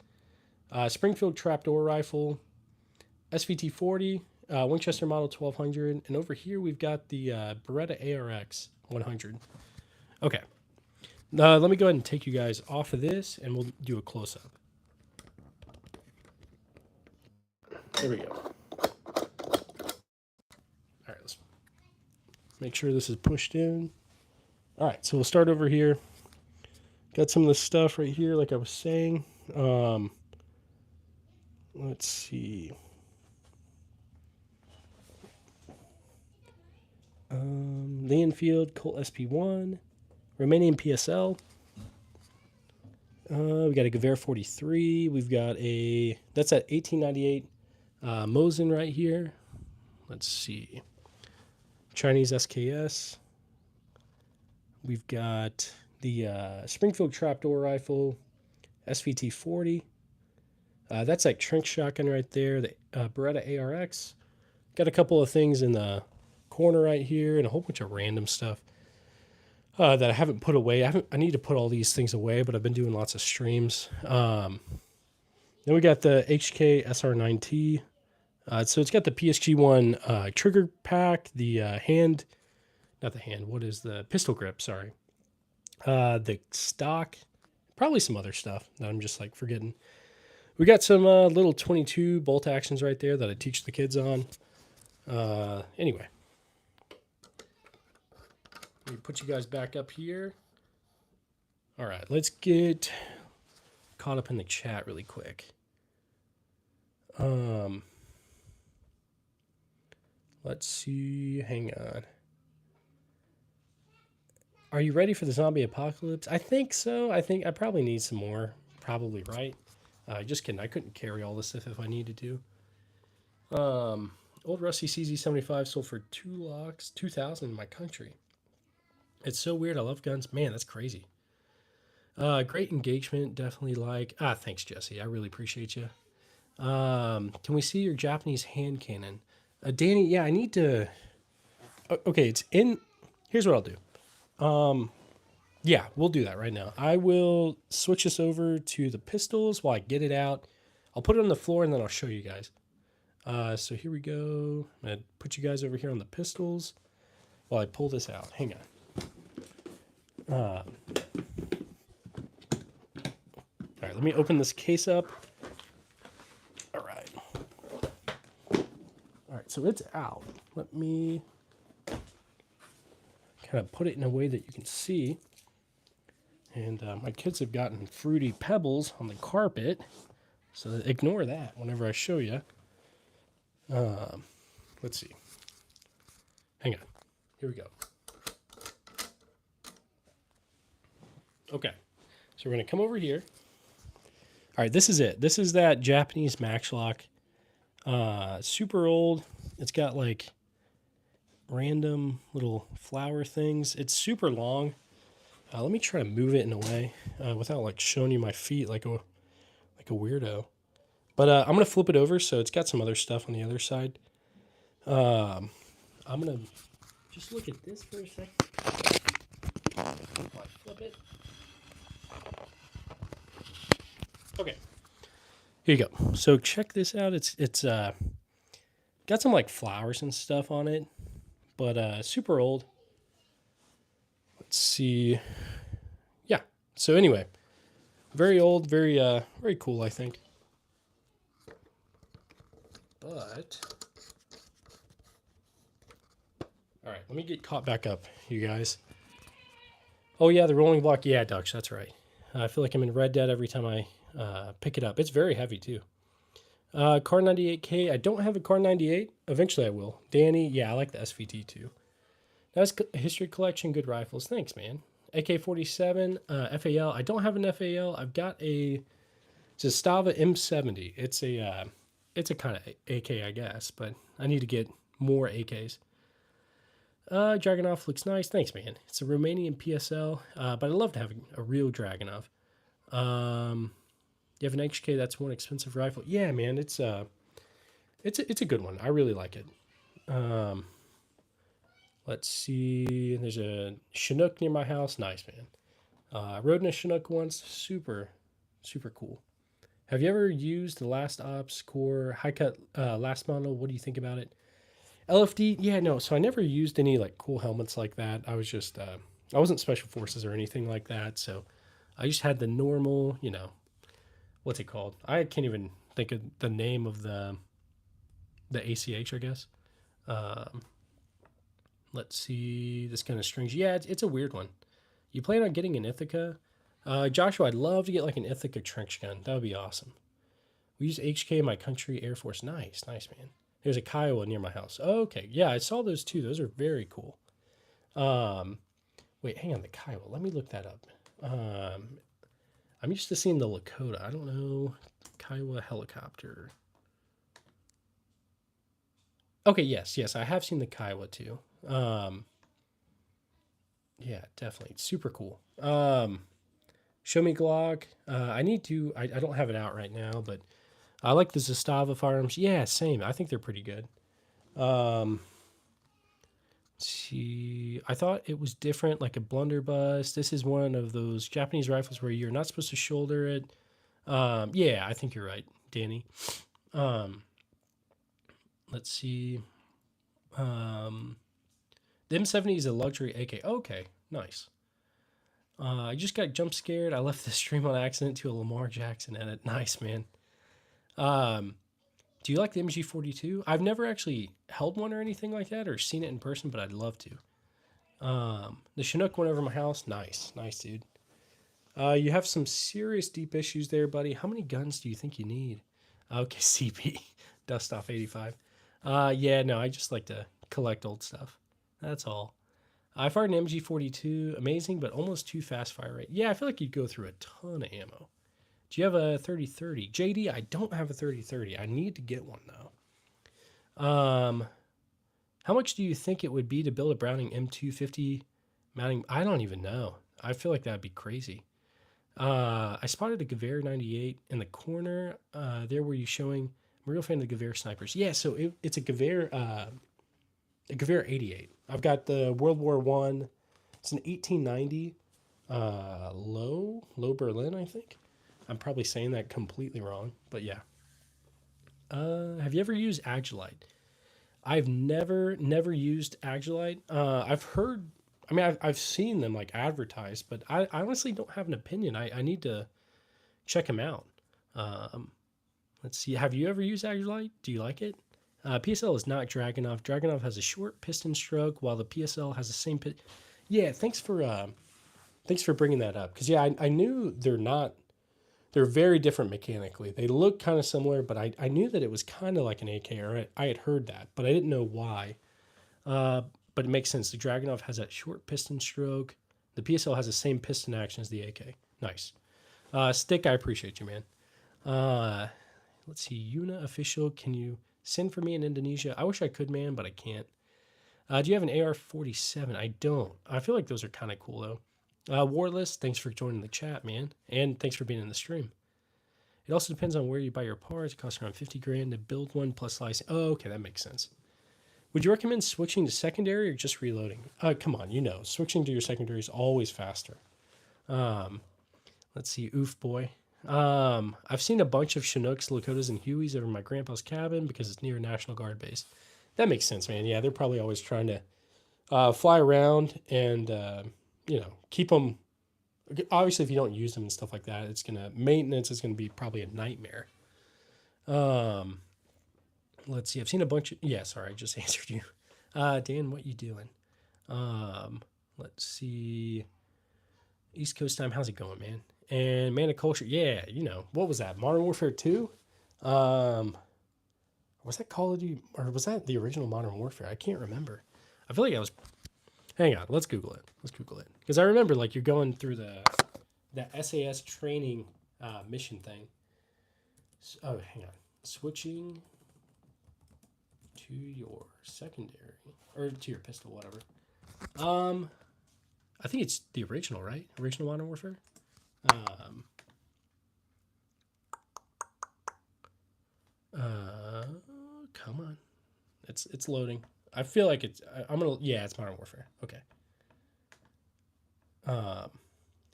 Springfield trapdoor rifle. SVT 40. Winchester Model 1200. And over here we've got the Beretta ARX 100. Okay. Let me go ahead and take you guys off of this and we'll do a close-up. There we go. All right, let's make sure this is pushed in. All right, so we'll start over here. Got some of the stuff right here, like I was saying. Let's see. Leonfield Colt SP1, Romanian PSL. We got a Gewehr 43. We've got that's at 1898 Mosin right here. Let's see. Chinese SKS. We've got the Springfield Trapdoor Rifle, SVT 40. That's like trench shotgun right there. The Beretta ARX. Got a couple of things in the corner right here and a whole bunch of random stuff that I haven't put away. I need to put all these things away, but I've been doing lots of streams. Then we got the HK SR9T. So it's got the PSG1 trigger pack, the what is the pistol grip, sorry. The stock, probably some other stuff that I'm just like forgetting. We got some little 22 bolt actions right there that I teach the kids on. Anyway. Let me put you guys back up here. All right, let's get caught up in the chat really quick. Let's see. Hang on. Are you ready for the zombie apocalypse? I think so. I think I probably need some more. Probably, right? Just kidding. I couldn't carry all this stuff if I needed to. Old Rusty CZ75 sold for 2 locks, 2,000 in my country. It's so weird. I love guns. Man, that's crazy. Great engagement. Definitely like. Thanks, Jesse. I really appreciate you. Can we see your Japanese hand cannon? Danny, yeah, I need to. Okay, it's in. Here's what I'll do. Yeah, we'll do that right now. I will switch this over to the pistols while I get it out. I'll put it on the floor and then I'll show you guys. So here we go. I'm going to put you guys over here on the pistols while I pull this out. Hang on. All right, let me open this case up. All right. All right, so it's out. Let me kind of put it in a way that you can see. And my kids have gotten fruity pebbles on the carpet, so ignore that whenever I show you. Let's see. Hang on. Here we go. Okay, so we're going to come over here. All right, this is it. This is that Japanese Maxlock. Super old. It's got like random little flower things. It's super long. Let me try to move it in a way without like showing you my feet like a weirdo. But I'm going to flip it over so it's got some other stuff on the other side. I'm going to just look at this for a second. While I flip it. Okay, here you go. So check this out. It's got some like flowers and stuff on it, but super old. Let's see. Yeah. So anyway, very old, very cool, I think. But all right, let me get caught back up, you guys. Oh yeah, the rolling block. Yeah, Dutch, that's right. I feel like I'm in Red Dead every time I pick it up. It's very heavy too. Car 98K. I don't have a Car 98. Eventually I will. Danny, yeah, I like the SVT too. That's history collection. Good rifles. Thanks, man. AK-47, FAL. I don't have an FAL. I've got it's a Stava M70. It's a kind of AK, I guess, but I need to get more AKs. Dragunov looks nice. Thanks, man. It's a Romanian PSL, but I love to have a real Dragunov. You have an HK, that's one expensive rifle. Yeah, man, it's a good one. I really like it. Let's see. There's a Chinook near my house. Nice, man. I rode in a Chinook once. Super, super cool. Have you ever used the Last Ops Core high cut last model? What do you think about it? LFD? Yeah, no. So I never used any like cool helmets like that. I was just I wasn't special forces or anything like that. So I just had the normal, what's it called? I can't even think of the name of the ACH, I guess. Let's see. This kind of strings. Yeah, it's a weird one. You plan on getting an Ithaca? Joshua, I'd love to get like an Ithaca trench gun. That would be awesome. We use HK in my country Air Force. Nice, nice, man. There's a Kiowa near my house. Oh, okay, yeah, I saw those too. Those are very cool. Um, Wait, hang on, the Kiowa. Let me look that up. I'm used to seeing the Lakota. I don't know. Kiowa helicopter. Okay, yes, yes, I have seen the Kiowa too. Um, yeah, definitely. It's super cool. Show me Glock. I need to. I don't have it out right now, but I like the Zastava firearms. Yeah, same. I think they're pretty good. Um, let's see. I thought it was different, like a blunderbuss. This is one of those Japanese rifles where you're not supposed to shoulder it. Yeah, I think you're right, Danny. Um, let's see. Um, the M70 is a luxury AK. Okay, nice. I just got jump scared. I left the stream on accident to a Lamar Jackson edit. Nice, man. Um, do you like the MG42? I've never actually held one or anything like that or seen it in person, but I'd love to. The Chinook went over my house. Nice, nice, dude. You have some serious deep issues there, buddy. How many guns do you think you need? Okay, CP, Dust Off 85. Yeah, no, I just like to collect old stuff. That's all. I fired an MG42, amazing, but almost too fast fire rate. Yeah, I feel like you'd go through a ton of ammo. Do you have a 30-30? JD, I don't have a 30-30. I need to get one, though. How much do you think it would be to build a Browning M250 mounting? I don't even know. I feel like that'd be crazy. I spotted a Gewehr 98 in the corner. There were you showing? I'm a real fan of the Gewehr snipers. Yeah, so it's a Gewehr 88. I've got the World War One. It's an 1890 low Berlin, I think. I'm probably saying that completely wrong, but yeah. Have you ever used Agilite? I've never used Agilite. I've heard. I mean, I've seen them like advertised, but I honestly don't have an opinion. I need to check them out. Um, let's see. Have you ever used Agilite? Do you like it? PSL is not Dragunov. Dragunov has a short piston stroke, while the PSL has the same pit. Yeah, thanks for bringing that up. Because yeah, I knew they're not. They're very different mechanically. They look kind of similar, but I knew that it was kind of like an AK, or I had heard that, but I didn't know why. But it makes sense. The Dragunov has that short piston stroke. The PSL has the same piston action as the AK. Nice. Stick, I appreciate you, man. Let's see. Yuna official, can you send for me in Indonesia? I wish I could, man, but I can't. Do you have an AR-47? I don't. I feel like those are kind of cool, though. Warless, thanks for joining the chat, man. And thanks for being in the stream. It also depends on where you buy your parts. It costs around 50 grand to build one plus license. Oh, okay, that makes sense. Would you recommend switching to secondary or just reloading? Come on, switching to your secondary is always faster. Let's see, oof boy. I've seen a bunch of Chinooks, Lakotas, and Hueys over my grandpa's cabin because it's near a National Guard base. That makes sense, man. Yeah, they're probably always trying to fly around and, keep them. Obviously, if you don't use them and stuff like that, maintenance is going to be probably a nightmare. Let's see. I've seen a bunch of. Yeah, sorry, I just answered you. Dan, what you doing? Let's see. East Coast time. How's it going, man? And Man of Culture. Yeah, what was that? Modern Warfare 2? Was that Call of Duty, or was that the original Modern Warfare? I can't remember. I feel like I was. Hang on, let's Google it. Because I remember, like, you're going through that SAS training mission thing. So, hang on. Switching to your secondary, or to your pistol, whatever. I think it's the original, right? Original Modern Warfare. Come on, it's loading. I feel like yeah, it's Modern Warfare. Okay.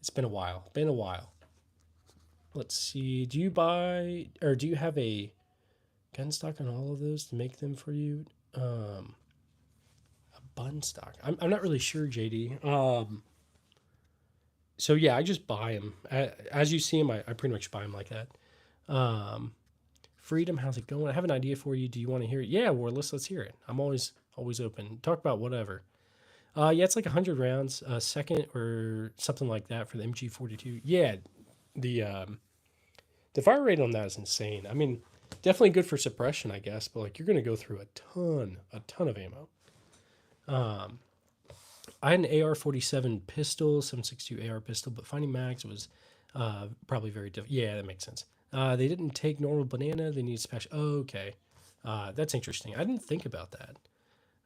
It's been a while. Let's see. Do you have a gun stock on all of those to make them for you? A bun stock. I'm not really sure, JD. So yeah, I just buy them. As you see them, I pretty much buy them like that. Freedom, how's it going? I have an idea for you. Do you want to hear it? Yeah, Warless, let's hear it. I'm always open. Talk about whatever. Yeah, it's like 100 rounds a second or something like that for the MG42. Yeah, the the fire rate on that is insane. I mean, definitely good for suppression, I guess, but like you're gonna go through a ton of ammo. Um, I had an AR-47 pistol, 7.62 AR pistol, but finding mags was probably very difficult. Yeah, that makes sense. They didn't take normal banana. They need special. Oh, okay, that's interesting. I didn't think about that.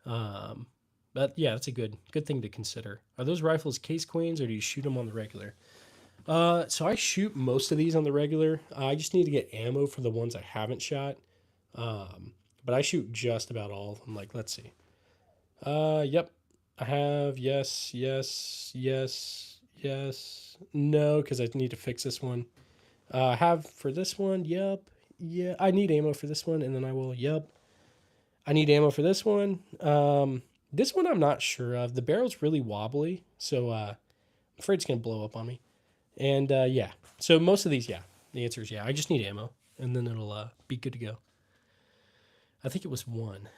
Um, but yeah, that's a good thing to consider. Are those rifles case queens or do you shoot them on the regular? So I shoot most of these on the regular. I just need to get ammo for the ones I haven't shot. But I shoot just about all of them. Like, let's see. Yep. I have yes, yes, yes, yes. No, because I need to fix this one. I have for this one. Yep. Yeah, I need ammo for this one, and then I will. Yep. I need ammo for this one. This one I'm not sure of. The barrel's really wobbly, so I'm afraid it's gonna blow up on me. And yeah, so most of these, yeah, the answer is yeah. I just need ammo, and then it'll be good to go. I think it was one.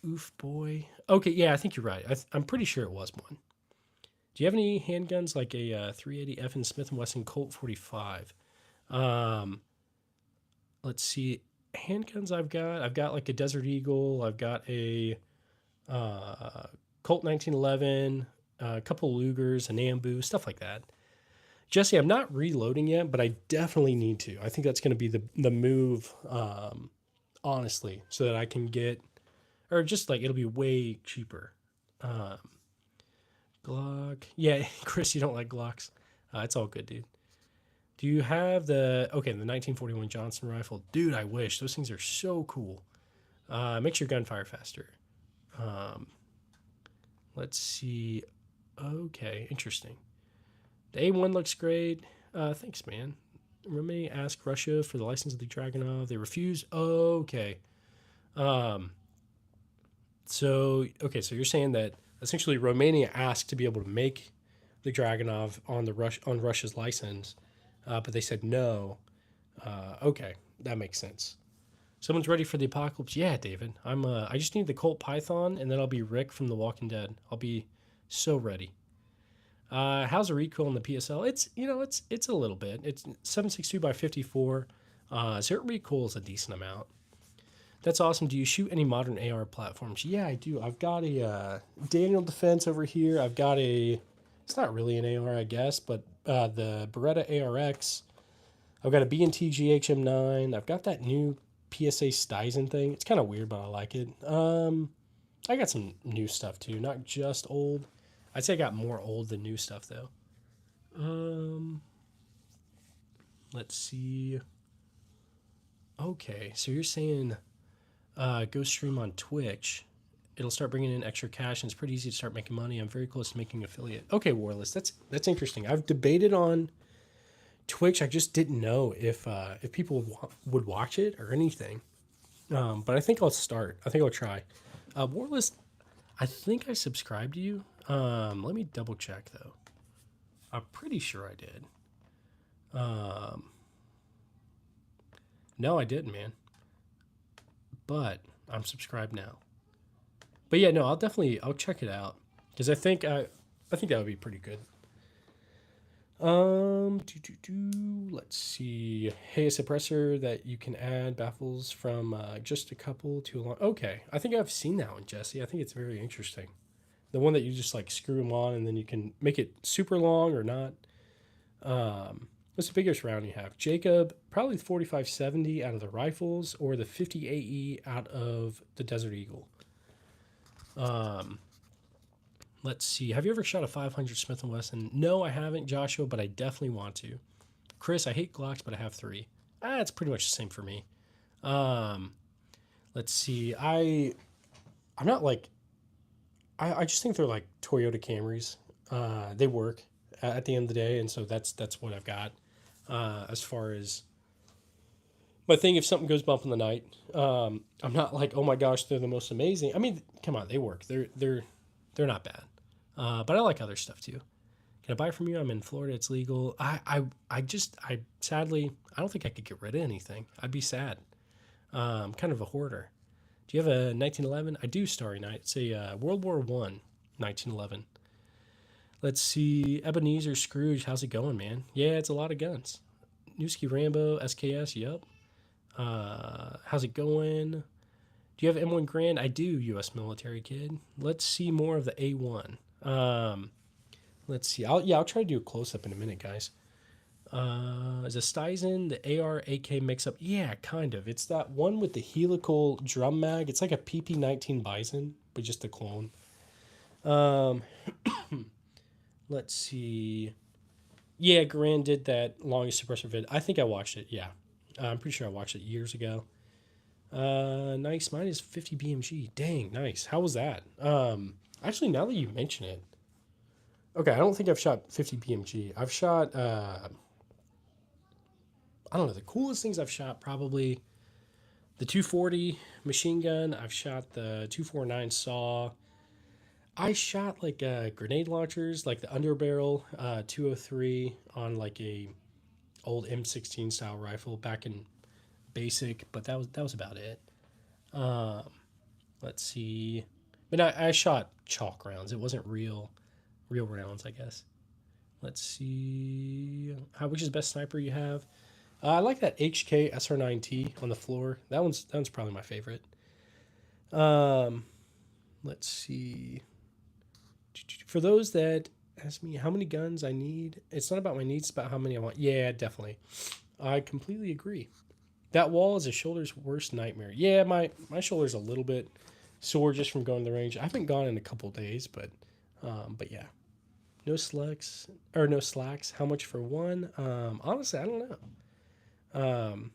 Oof boy. Okay, yeah, I think you're right. I'm pretty sure it was one. Do you have any handguns like a 380 F and Smith and Wesson Colt 45? Um, let's see. Handguns I've got like a Desert Eagle. I've got a uh, Colt 1911, a couple Lugers, an Ambu, stuff like that. Jesse, I'm not reloading yet, but I definitely need to. I think that's going to be the move, honestly, so that I can get, or just like it'll be way cheaper. Um, Glock, yeah, Chris, you don't like Glocks. It's all good, dude. Do you have the 1941 Johnson rifle, dude? I wish those things are so cool. Makes your gunfire faster. Um, let's see. Okay, interesting. The A1 looks great. Thanks, man. Romania asked Russia for the license of the Dragunov. They refused. Okay. Um, so you're saying that essentially Romania asked to be able to make the Dragunov on on Russia's license, but they said no. Okay, that makes sense. Someone's ready for the apocalypse. Yeah, David. I'm. I just need the Colt Python, and then I'll be Rick from The Walking Dead. I'll be so ready. How's the recoil on the PSL? It's a little bit. It's 7.62 by 54. So it recoils a decent amount. That's awesome. Do you shoot any modern AR platforms? Yeah, I do. I've got a Daniel Defense over here. I've got a. It's not really an AR, I guess, but the Beretta ARX. I've got a B&T GHM9. I've got that new PSA Stizen thing. It's kind of weird, but I like it. I got some new stuff too, not just old. I'd say I got more old than new stuff though. Um, let's see. Okay, so you're saying go stream on Twitch. It'll start bringing in extra cash, and it's pretty easy to start making money. I'm very close to making affiliate. Okay, Warless, that's interesting. I've debated on Twitch. I just didn't know if people would watch it or anything. But I think I'll start. I think I'll try. Warless, I think I subscribed to you. Let me double check though. I'm pretty sure I did. Um, no, I didn't, man. But I'm subscribed now. But yeah, no, I'll check it out because I think that would be pretty good. Let's see. Hey, a suppressor that you can add baffles from just a couple to a long. Okay, I think I've seen that one, Jesse. I think it's very interesting. The one that you just like screw them on and then you can make it super long or not. What's the biggest round you have? Jacob, probably the 4570 out of the rifles or the 50 AE out of the Desert Eagle. Let's see. Have you ever shot a 500 Smith & Wesson? No, I haven't, Joshua, but I definitely want to. Chris, I hate Glocks, but I have 3. It's pretty much the same for me. Let's see. I'm not like I just think they're like Toyota Camrys. They work at the end of the day, and so that's what I've got. As far as my thing, if something goes bump in the night, I'm not like, oh my gosh, they're the most amazing. I mean, come on, they work. They're not bad. But I like other stuff too. Can I buy from you? I'm in Florida. It's legal. I sadly, I don't think I could get rid of anything. I'd be sad. Kind of a hoarder. Do you have a 1911? I do, Starry Night. It's a World War One 1911. Let's see. Ebenezer Scrooge, how's it going, man? Yeah, it's a lot of guns. Newski Rambo, SKS, yep. How's it going? Do you have M1 Grand? I do, U.S. military kid. Let's see more of the A1. Let's see. I'll try to do a close-up in a minute, guys. Is a Stizen the AR AK mix up? Yeah, kind of. It's that one with the helical drum mag. It's like a PP-19 Bison, but just a clone. Let's see. Yeah, Grand did that longest suppressor vid. I think I watched it. Yeah, I'm pretty sure I watched it years ago. Nice. Mine is 50 BMG. Dang, nice. How was that? Actually, now that you mention it, okay, I don't think I've shot 50 BMG. I've shot. I don't know. The coolest things I've shot probably the 240 machine gun. I've shot the 249 saw. I shot like grenade launchers, like the underbarrel 203 on like a old M16 style rifle back in basic, but that was about it. Let's see, but I shot chalk rounds. It wasn't real rounds, I guess. Let's see, which is the best sniper you have? I like that HK SR9T on the floor. That one's probably my favorite. Let's see. For those that ask me how many guns I need, it's not about my needs, it's about how many I want. Yeah, definitely. I completely agree. That wall is a shoulder's worst nightmare. Yeah, my shoulder's a little bit sore just from going to the range. I haven't gone in a couple days, but yeah. No slacks. How much for one? Honestly, I don't know.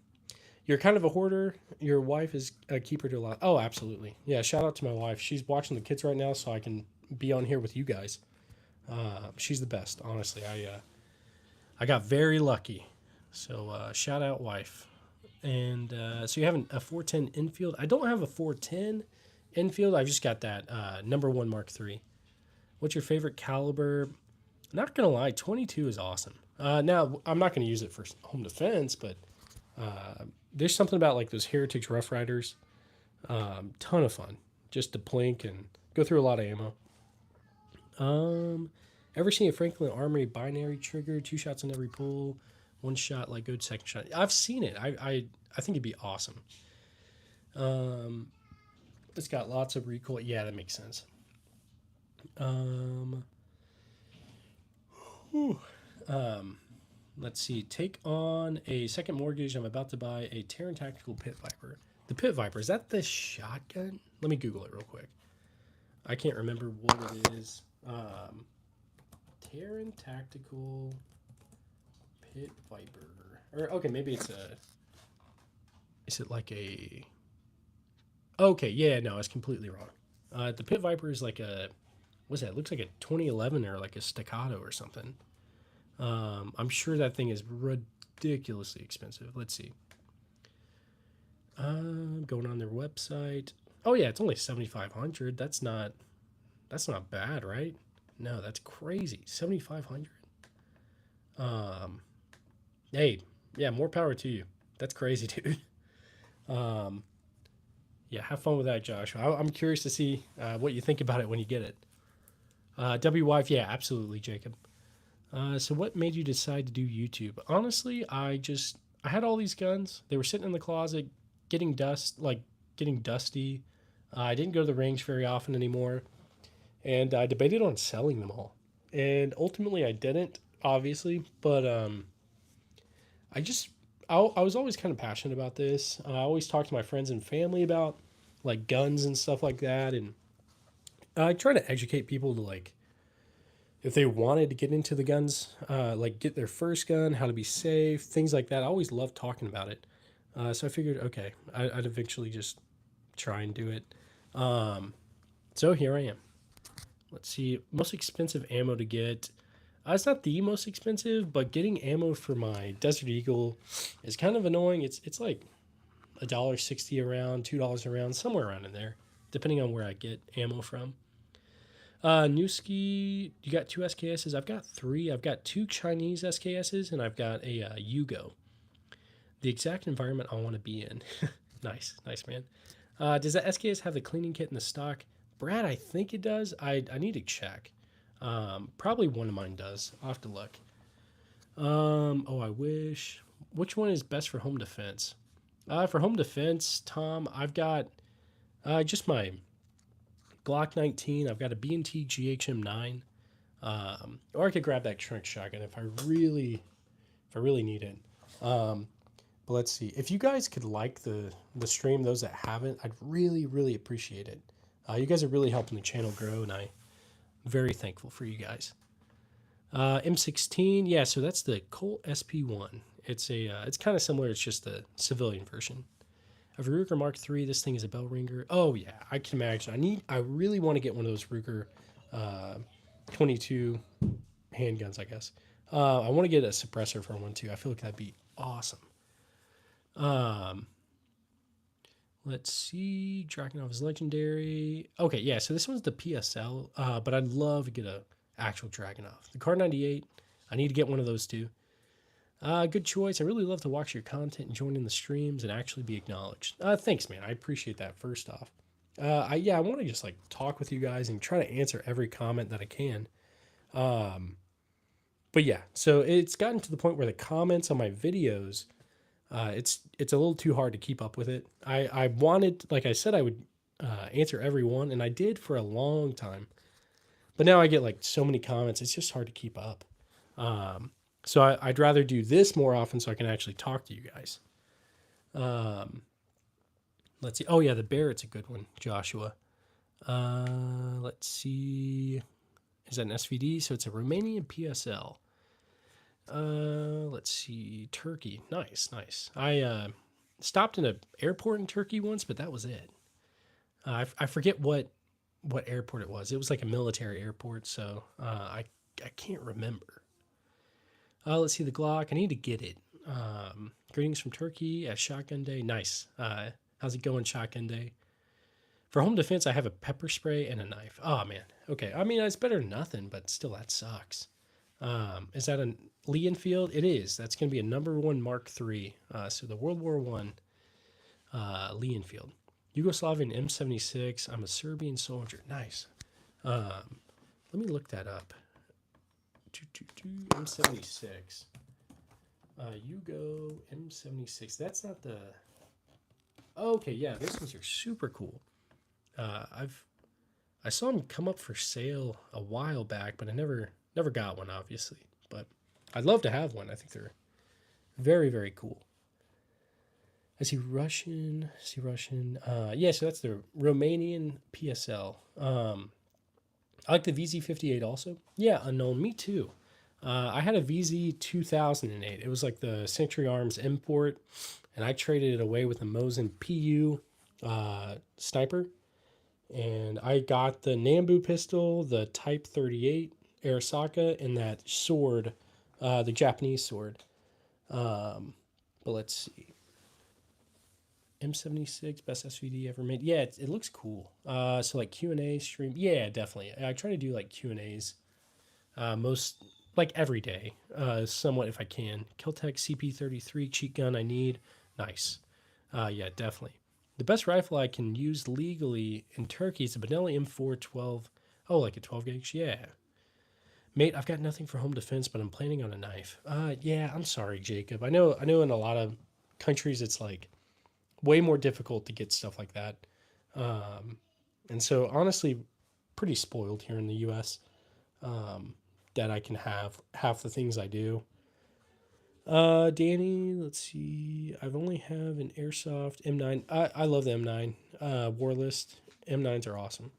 You're kind of a hoarder. Your wife is a keeper to a lot. Oh, absolutely. Yeah, shout out to my wife. She's watching the kids right now, so I can be on here with you guys. She's the best, honestly. I got very lucky. So shout out wife. And so you have a 410 infield. I don't have a 410 infield. I've just got that number 1 Mark III. What's your favorite caliber? Not gonna lie, 22 is awesome. Now I'm not gonna use it for home defense, but there's something about like those Heritage Rough Riders. Ton of fun, just to plink and go through a lot of ammo. Ever seen a Franklin Armory binary trigger, 2 shots in every pull, 1 shot like good second shot? I've seen it. I think it'd be awesome. It's got lots of recoil. Yeah, that makes sense. Let's see. Take on a second mortgage. I'm about to buy a Terran Tactical Pit Viper. The Pit Viper, is that the shotgun? Let me Google it real quick. I can't remember what it is. Terran Tactical Pit Viper. Or, okay, maybe it's a... Is it like a... Okay, yeah, no, I was completely wrong. The Pit Viper is like a... What's that? It looks like a 2011 or like a Staccato or something. I'm sure that thing is ridiculously expensive. Let's see. Going on their website. Oh yeah, it's only $7,500. That's not bad, right? No, that's crazy. $7,500. Hey, yeah, more power to you. That's crazy, dude. Yeah, have fun with that, Josh. I'm curious to see what you think about it when you get it. W-Wife, yeah, absolutely, Jacob. So what made you decide to do YouTube? Honestly, I had all these guns. They were sitting in the closet, getting dusty. I didn't go to the range very often anymore. And I debated on selling them all. And ultimately I didn't, obviously. But I was always kind of passionate about this. I always talked to my friends and family about like guns and stuff like that. And I try to educate people to like, if they wanted to get into the guns, like get their first gun, how to be safe, things like that. I always loved talking about it. So I figured, okay, I'd eventually just try and do it. So here I am. Let's see, most expensive ammo to get. It's not the most expensive, but getting ammo for my Desert Eagle is kind of annoying. It's like $1.60 a round, $2 a round, somewhere around in there, depending on where I get ammo from. Newski, you got 2 SKSs? I've got 3. I've got 2 Chinese SKSs, and I've got a Yugo. The exact environment I want to be in. Nice, man. Does that SKS have the cleaning kit in the stock? Brad, I think it does. I need to check. Probably one of mine does. I'll have to look. Oh, I wish. Which one is best for home defense? For home defense, Tom, I've got just my Glock 19. I've got a B&T GHM 9. Or I could grab that Trunk shotgun if I really need it. But let's see. If you guys could like the stream, those that haven't, I'd really appreciate it. You guys are really helping the channel grow, and I'm very thankful for you guys. M16, yeah. So that's the Colt SP1. It's kind of similar. It's just the civilian version. Of a Ruger Mark III, this thing is a bell ringer. Oh yeah, I can imagine. I really want to get one of those Ruger 22 handguns, I guess. I want to get a suppressor for one too. I feel like that'd be awesome. Let's see. Dragunov is legendary. Okay, yeah, so this one's the PSL, but I'd love to get a actual Dragunov. The Kar 98, I need to get one of those too. Good choice. I really love to watch your content and join in the streams and actually be acknowledged. Thanks, man. I appreciate that, first off. I want to just like talk with you guys and try to answer every comment that I can. But yeah, so it's gotten to the point where the comments on my videos, it's a little too hard to keep up with it. I wanted, like I said, I would answer every one, and I did for a long time. But now I get like so many comments, it's just hard to keep up. So I'd rather do this more often so I can actually talk to you guys. Let's see. Oh, yeah, the Barrett's a good one, Joshua. Let's see. Is that an SVD? So it's a Romanian PSL. Let's see. Turkey. Nice. I stopped in an airport in Turkey once, but that was it. I forget what airport it was. It was like a military airport, so I can't remember. Let's see the Glock. I need to get it. Greetings from Turkey at Shotgun Day. Nice. How's it going, Shotgun Day? For home defense, I have a pepper spray and a knife. Oh, man. Okay. I mean, it's better than nothing, but still, that sucks. Is that a Lee Enfield? It is. That's going to be a #1 Mark III. So the World War I Lee Enfield. Yugoslavian M76. I'm a Serbian soldier. Nice. Let me look that up. M76. Yugo M76. That's not the. Okay, yeah, those ones are super cool. I saw them come up for sale a while back, but I never got one, obviously. But I'd love to have one. I think they're very cool. I see Russian. Yeah, so that's the Romanian PSL. I like the VZ58 also. Yeah, Unknown. Me too. I had a VZ 2008. It was like the Century Arms import, and I traded it away with a Mosin PU sniper. And I got the Nambu pistol, the Type 38 Arasaka, and that sword, the Japanese sword. But let's see. M76, best SVD ever made. Yeah, it looks cool. So like Q&A stream. Yeah, definitely. I try to do like Q&As most, like every day, somewhat if I can. Kiltech CP33 cheat gun I need. Nice. Yeah, definitely. The best rifle I can use legally in Turkey is a Benelli M4 12. Oh, like a 12 gauge? Yeah. Mate, I've got nothing for home defense, but I'm planning on a knife. Yeah, I'm sorry, Jacob. I know in a lot of countries it's like way more difficult to get stuff like that. And so honestly, pretty spoiled here in the US that I can have half the things I do. Danny, let's see. I've only have an airsoft M9. I love the M9. Warlist M9s are awesome.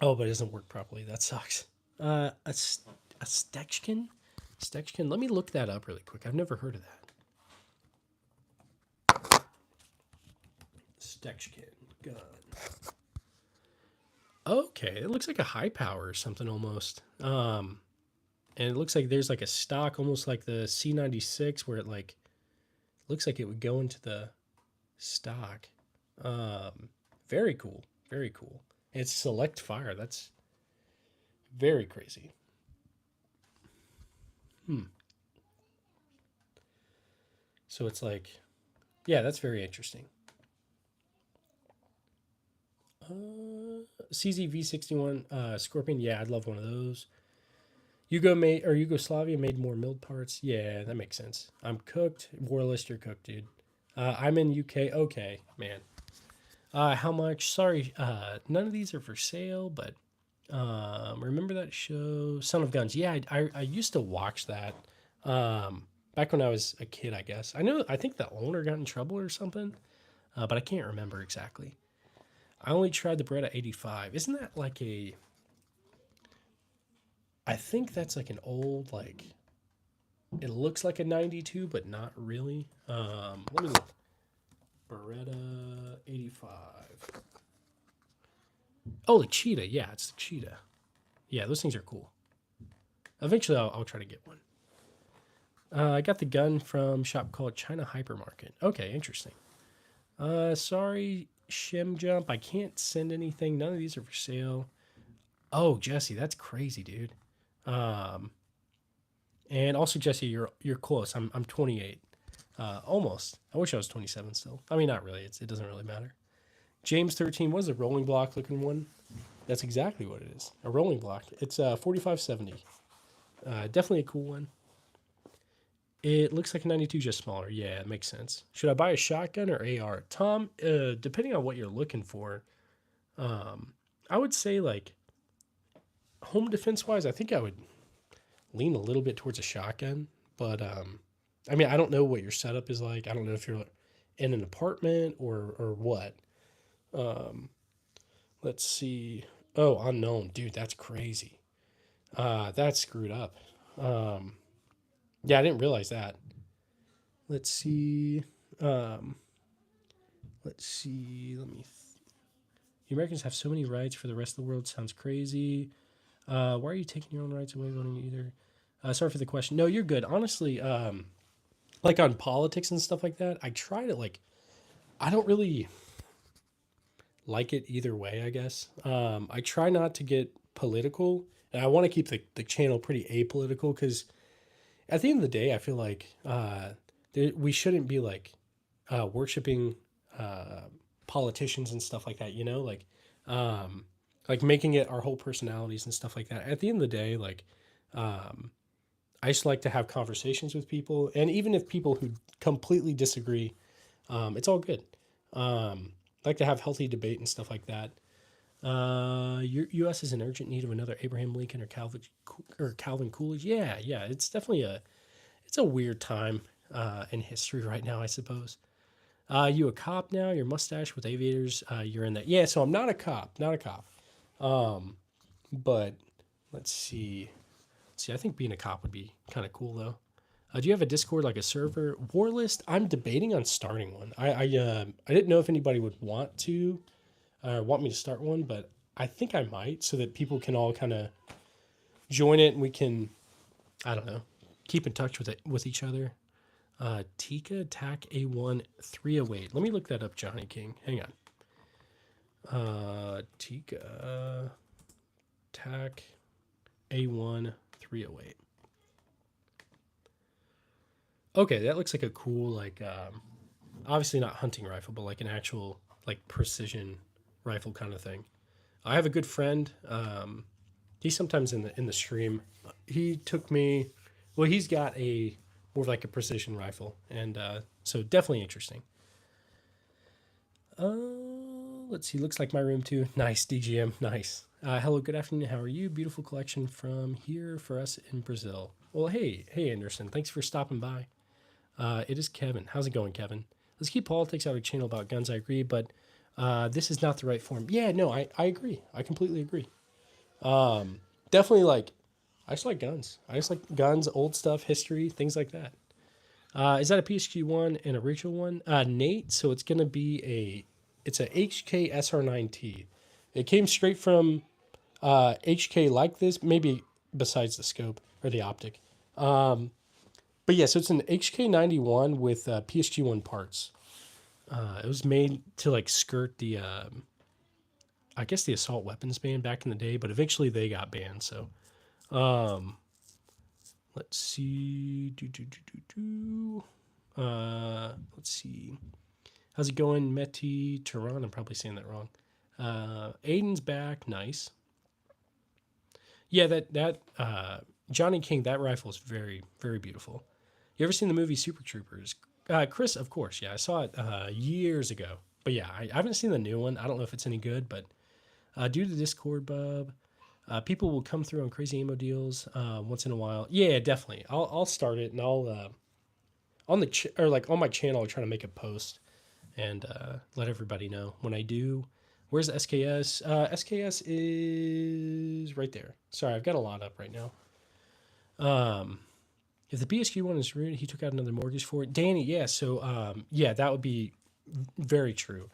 Oh, but it doesn't work properly. That sucks. A Stechkin? Stechkin? Let me look that up really quick. I've never heard of that. Stechkin gun. Okay, it looks like a high power or something almost. And it looks like there's like a stock, almost like the C96, where it like looks like it would go into the stock. Very cool. Very cool. And it's select fire. That's very crazy. So it's like, yeah, that's very interesting. CZV61 Scorpion. Yeah, I'd love one of those. Yugoslavia made more milled parts. Yeah, that makes sense. I'm cooked. Warlist, you're cooked, dude. I'm in UK. Okay, man. How much? Sorry, none of these are for sale, but remember that show, Son of Guns? Yeah, I used to watch that back when I was a kid, I guess. I think the owner got in trouble or something, but I can't remember exactly. I only tried the bread at 85. Isn't that like a. I think that's like an old, like. It looks like a 92, but not really. Let me look. Beretta 85. Oh, the cheetah. Yeah, it's the cheetah. Yeah, those things are cool. Eventually, I'll try to get one. I got the gun from a shop called China Hypermarket. Okay, interesting. Sorry, Shim Jump. I can't send anything. None of these are for sale. Oh, Jesse, that's crazy, dude. Um, and also Jesse, you're close. I'm 28. Almost. I wish I was 27 still. I mean, not really. It doesn't really matter. James 13 was a rolling block looking one. That's exactly what it is. A rolling block. It's 4570. Definitely a cool one. It looks like a 92, just smaller. Yeah, it makes sense. Should I buy a shotgun or AR? Tom, depending on what you're looking for, I would say like home defense wise, I think I would lean a little bit towards a shotgun. But I mean, I don't know what your setup is like. I don't know if you're in an apartment or what. Let's see. Oh, unknown, dude. That's crazy. That's screwed up. Yeah, I didn't realize that. Let's see. Um, let's see. You Americans have so many rights for the rest of the world. Sounds crazy. Why are you taking your own rights away voting either? Sorry for the question. No, you're good. Honestly, like on politics and stuff like that, I try to like. I don't really like it either way. I guess. I try not to get political, and I want to keep the channel pretty apolitical because at the end of the day, I feel like we shouldn't be like worshiping uh, politicians and stuff like that. Like making it our whole personalities and stuff like that. At the end of the day, like I just like to have conversations with people, and even if people who completely disagree, it's all good. I like to have healthy debate and stuff like that. U.S. is in urgent need of another Abraham Lincoln or Calvin Coolidge. Yeah, yeah, it's definitely it's a weird time in history right now, I suppose. You a cop now? Your mustache with aviators. You're in that. Yeah, so I'm not a cop. Not a cop. But let's see. I think being a cop would be kind of cool though. Do you have a Discord like a server? Warlist? I'm debating on starting one. I didn't know if anybody would want me to start one, but I think I might so that people can all kind of join it and we can, I don't know, keep in touch with each other. Tika TAC A1 308. Let me look that up, Johnny King. Hang on. Tika TAC A1 308. Okay, that looks like a cool, like, obviously not hunting rifle, but like an actual, like, precision rifle kind of thing. I have a good friend. He's sometimes in the stream. He took me. Well, he's got a more of like a precision rifle, and so definitely interesting. Let's see. Looks like my room too. Nice DGM. Nice. Hello. Good afternoon. How are you? Beautiful collection from here for us in Brazil. Well, hey Anderson. Thanks for stopping by. It is Kevin. How's it going, Kevin? Let's keep politics out of the channel about guns. I agree, but this is not the right form. Yeah, no, I agree. I completely agree. Definitely like, I just like guns. I just like guns, old stuff, history, things like that. Is that a PSG one and a original one? Nate, so it's gonna be it's a HK SR9T. It came straight from HK like this, maybe besides the scope or the optic. But yeah, so it's an HK91 with PSG1 parts. It was made to like skirt the, I guess the assault weapons ban back in the day, but eventually they got banned. So, let's see. Let's see. How's it going, Meti Tehran? I'm probably saying that wrong. Aiden's back. Nice. Yeah, Johnny King, that rifle is very, very beautiful. You ever seen the movie Super Troopers? Chris, of course. Yeah, I saw it years ago. But yeah, I haven't seen the new one. I don't know if it's any good, but due to Discord, Bub, people will come through on crazy ammo deals once in a while. Yeah, definitely. I'll start it and I'll on the or like on my channel, I'll try to make a post and let everybody know when I do. Where's the SKS? SKS is right there. Sorry, I've got a lot up right now. If the BSQ one is ruined, he took out another mortgage for it. Danny, yeah. So yeah, that would be very true.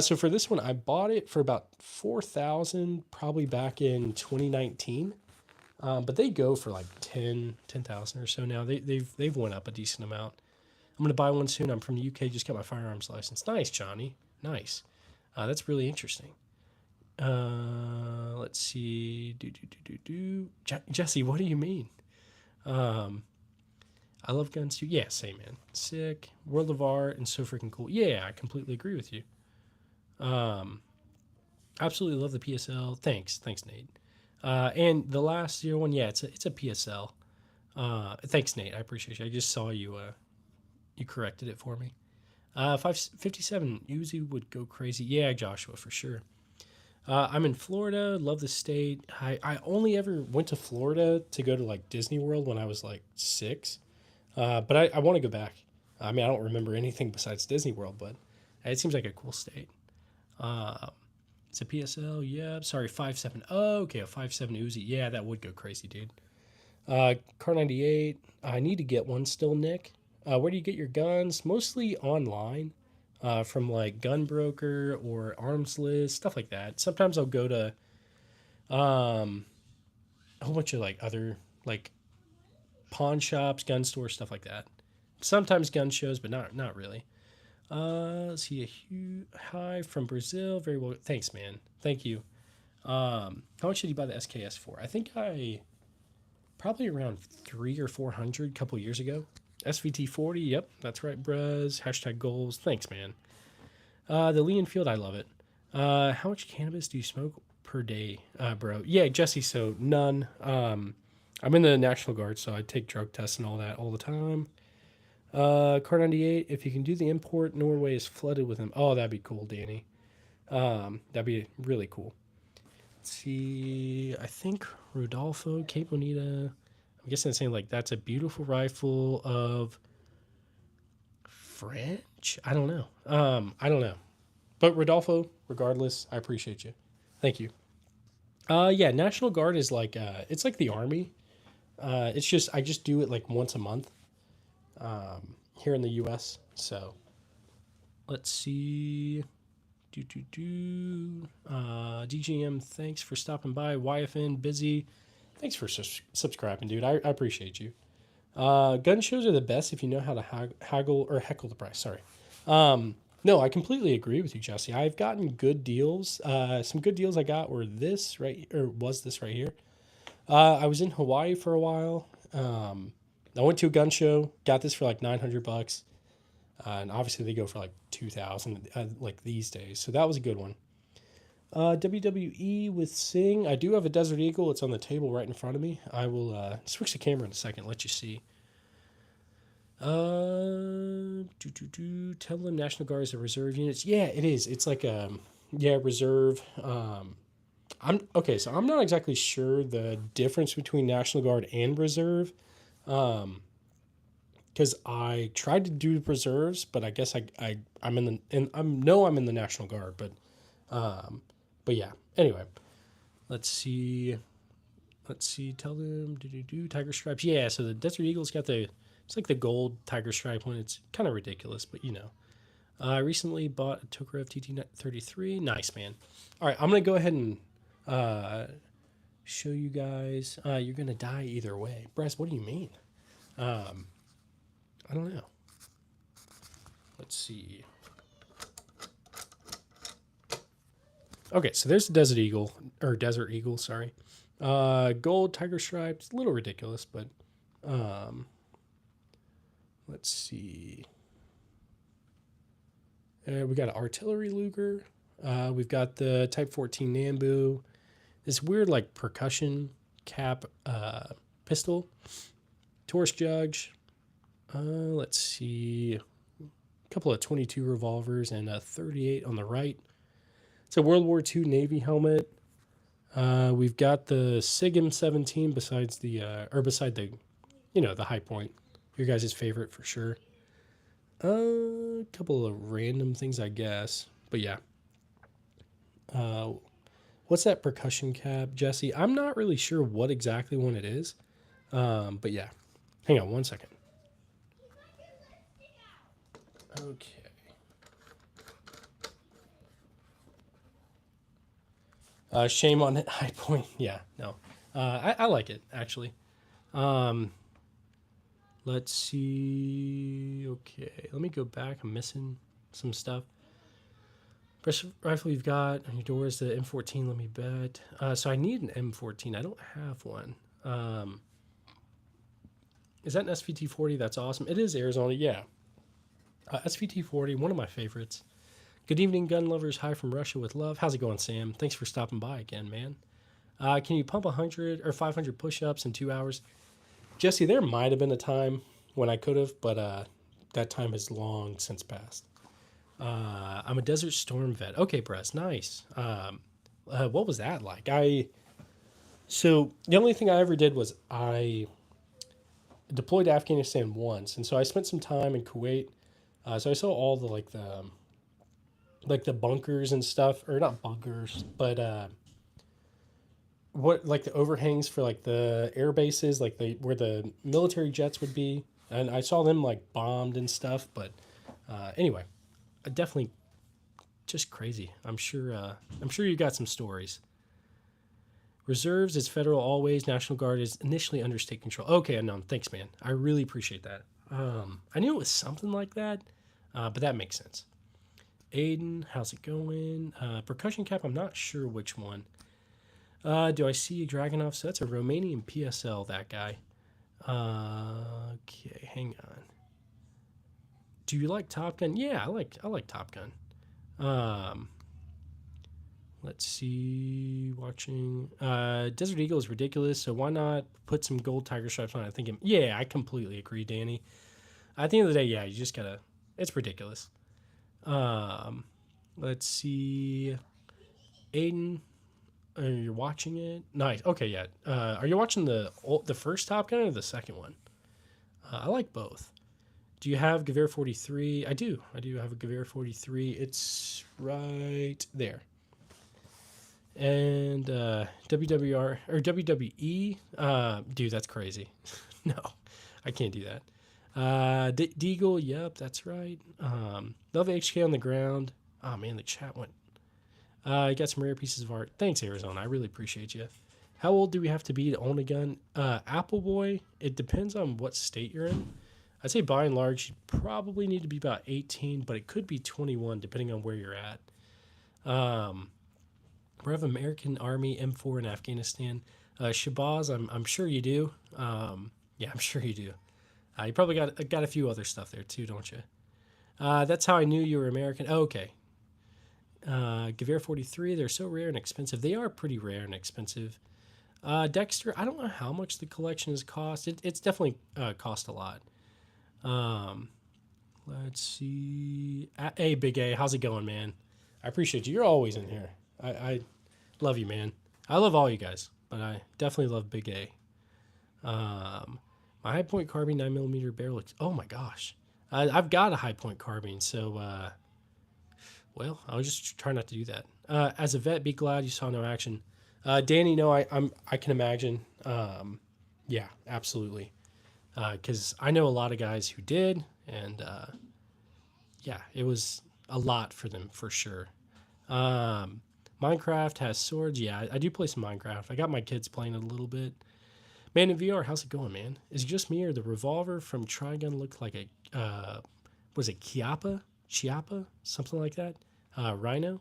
So for this one, I bought it for about 4,000, probably back in 2019. But they go for like 10,000 or so now. They've went up a decent amount. I'm gonna buy one soon. I'm from the UK. Just got my firearms license. Nice, Johnny. Nice. That's really interesting. Let's see. Jesse, what do you mean? I love guns too. Yeah, same man. Sick. World of Art and so freaking cool. Yeah, I completely agree with you. Absolutely love the PSL. Thanks, Nate. And the last year one, yeah, it's a PSL. Thanks, Nate. I appreciate you. I just saw you. You corrected it for me. 557 Uzi would go crazy. Yeah, Joshua, for sure. I'm in Florida. Love the state. I only ever went to Florida to go to like Disney World when I was like 6. But I want to go back. I mean, I don't remember anything besides Disney World, but it seems like a cool state. It's a PSL. Yeah. Sorry, 5.7. Oh, okay. A 5.7 Uzi. Yeah, that would go crazy, dude. Car 98. I need to get one still, Nick. Where do you get your guns? Mostly online, from like Gun Broker or Arms List, stuff like that. Sometimes I'll go to a whole bunch of like other like pawn shops, gun stores, stuff like that. Sometimes gun shows, but not really. Let's see, a huge hi from Brazil. Very well. Thanks, man. Thank you. How much did you buy the SKS for? I think I probably around 300 or 400 a couple years ago. SVT 40. Yep, that's right, bruz. Hashtag goals. Thanks, man. The Lee Enfield, I love it. How much cannabis do you smoke per day, bro? Yeah, Jesse. So none. I'm in the National Guard, so I take drug tests and all that all the time. Car 98, if you can do the import, Norway is flooded with them. Oh, that'd be cool, Danny. That'd be really cool. Let's see. I think Rodolfo, Cape Bonita. I'm guessing it's saying like that's a beautiful rifle of French. I don't know. I don't know. But Rodolfo, regardless, I appreciate you. Thank you. Yeah, National Guard is like it's like the Army. It's just I just do it like once a month here in the U.S. So let's see. DGM, thanks for stopping by. YFN, busy. Thanks for subscribing, dude. I appreciate you. Gun shows are the best if you know how to haggle or heckle the price. Sorry. No, I completely agree with you, Jesse. I've gotten good deals. Some good deals I got were this right, or was this right here. I was in Hawaii for a while. I went to a gun show, got this for like $900, and obviously they go for like 2,000 like these days. So that was a good one. WWE with Sing. I do have a Desert Eagle. It's on the table right in front of me. I will switch the camera in a second, let you see. Tell them National Guard is a reserve units. Yeah, it is. It's like reserve. I'm okay. So I'm not exactly sure the difference between National Guard and reserve. Because I tried to do reserves, but I guess I'm in the National Guard, but yeah. Anyway, let's see. Tell them Tiger Stripes. Yeah. So the Desert Eagle's got it's like the gold Tiger Stripe one. It's kind of ridiculous, but you know. I recently bought a Tokarev TT33. Nice, man. All right, I'm gonna go ahead and show you guys. You're gonna die either way, Bress. What do you mean? I don't know. Let's see. Okay, so there's the Desert Eagle, sorry. Gold Tiger Stripes, a little ridiculous, but let's see. We got an artillery Luger. We've got the Type 14 Nambu, this weird like percussion cap pistol, Taurus Judge. Let's see, a couple of 22 revolvers and a 38 on the right. It's a World War II Navy helmet. We've got the SIGM 17 besides beside the, the High Point. Your guys' favorite for sure. A couple of random things, I guess. But yeah. What's that percussion cap, Jesse? I'm not really sure what exactly one it is. But yeah. Hang on one second. Okay. Shame on it. High Point. Yeah, no. I like it, actually. Let's see. Okay, let me go back. I'm missing some stuff. First rifle you've got on your door is the M14, let me bet. So I need an M14. I don't have one. Is that an SVT-40? That's awesome. It is Arizona, yeah. SVT-40, one of my favorites. Good evening, gun lovers. Hi from Russia with love. How's it going, Sam? Thanks for stopping by again, man. Can you pump 100 or 500 push-ups in 2 hours? Jesse, there might have been a time when I could have, but that time has long since passed. I'm a Desert Storm vet. Okay, Bress, nice. What was that like? So the only thing I ever did was I deployed to Afghanistan once, and so I spent some time in Kuwait. So I saw all the bunkers and stuff, or not bunkers, but what like the overhangs for like the air bases, like where the military jets would be, and I saw them like bombed and stuff. But anyway, definitely just crazy. I'm sure you got some stories. Reserves is federal always. National Guard is initially under state control. Okay, unknown. Thanks, man. I really appreciate that. I knew it was something like that, but that makes sense. Aiden, how's it going? Percussion cap, I'm not sure which one. Do I see Dragunov? So that's a Romanian PSL, that guy. Okay, hang on. Do you like Top Gun? Yeah, I like Top Gun. Let's see. Watching Desert Eagle is ridiculous, so why not put some gold tiger stripes on it? Yeah, I completely agree, Danny. At the end of the day, yeah, you just gotta. It's ridiculous. Let's see. Aiden, you're watching it. Nice. Okay, yeah. Are you watching the first Top Gun or the second one? I like both. Do you have Gewehr 43? I do. I do have a Gewehr 43. It's right there. And WWR or WWE, dude, that's crazy. No, I can't do that. Deagle, yep, that's right. Love HK on the ground. Oh man, the chat went. You got some rare pieces of art. Thanks, Arizona. I really appreciate you. How old do we have to be to own a gun? Appleboy, it depends on what state you're in. I'd say by and large, you probably need to be about 18, but it could be 21 depending on where you're at. We have American Army M4 in Afghanistan. Shabazz, I'm sure you do. Yeah, I'm sure you do. You probably got a few other stuff there too, don't you? That's how I knew you were American. Oh, okay. Gewehr 43, they're so rare and expensive. They are pretty rare and expensive. Dexter, I don't know how much the collection has cost. It's definitely cost a lot. Let's see. Hey, Big A, how's it going, man? I appreciate you. You're always in here. I love you, man. I love all you guys, but I definitely love Big A. My high point carbine 9mm barrel. Oh my gosh, I've got a high point carbine, so well, I'll just try not to do that. As a vet, be glad you saw no action. Danny, no, I can imagine. Yeah, absolutely. Because I know a lot of guys who did, and yeah, it was a lot for them for sure. Minecraft has swords. Yeah, I do play some Minecraft. I got my kids playing it a little bit. Man in VR, how's it going, man? Is it just me or the revolver from Trigun looked like a, was it Chiappa, something like that? Rhino.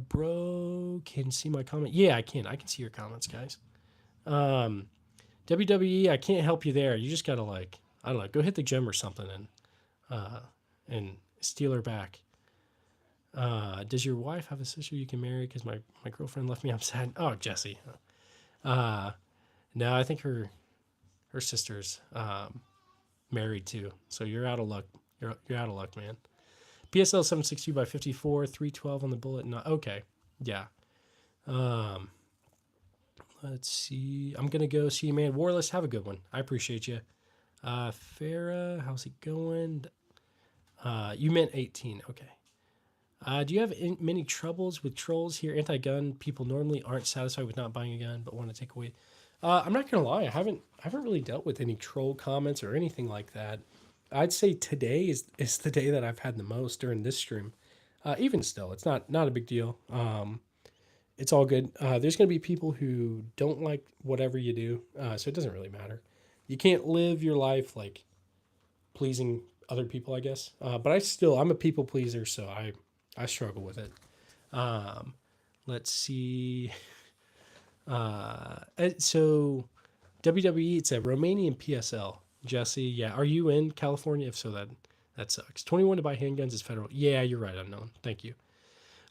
Bro, can see my comment? Yeah, I can. I can see your comments, guys. WWE, I can't help you there. You just gotta like, I don't know, go hit the gym or something and steal her back. Does your wife have a sister you can marry? Because my girlfriend left me. I'm sad. Oh, Jesse. Uh, no, I think her sister's married too. So you're out of luck. You're out of luck, man. PSL 762 by 54, 312 on the bullet. No, okay, yeah. Um, let's see. I'm gonna go see you, man. Warless, have a good one. I appreciate you. Farah, how's it going? You meant 18. Okay. Do you have many troubles with trolls here? Anti-gun people normally aren't satisfied with not buying a gun, but want to take away. I'm not gonna lie. I haven't really dealt with any troll comments or anything like that. I'd say today is the day that I've had the most during this stream. Even still, it's not a big deal. It's all good. There's gonna be people who don't like whatever you do, so it doesn't really matter. You can't live your life like pleasing other people, I guess. But I'm a people pleaser, so I struggle with it. Um, let's see. So WWE, it's a Romanian PSL. Jesse, yeah. Are you in California? If so, that sucks. 21 to buy handguns is federal. Yeah, you're right. Unknown. Thank you.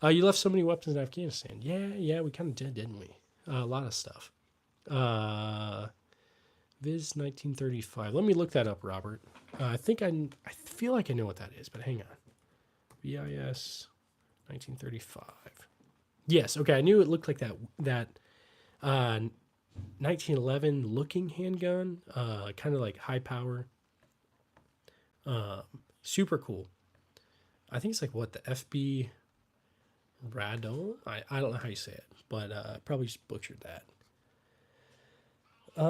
You left so many weapons in Afghanistan. Yeah, we kind of did, didn't we? A lot of stuff. Viz 1935. Let me look that up, Robert. I feel like I know what that is, but hang on. VIS 1935. Yes, okay. I knew it looked like that 1911 looking handgun, kind of like high power. Super cool. I think it's like what the FB Radon. I don't know how you say it, but probably just butchered that. Any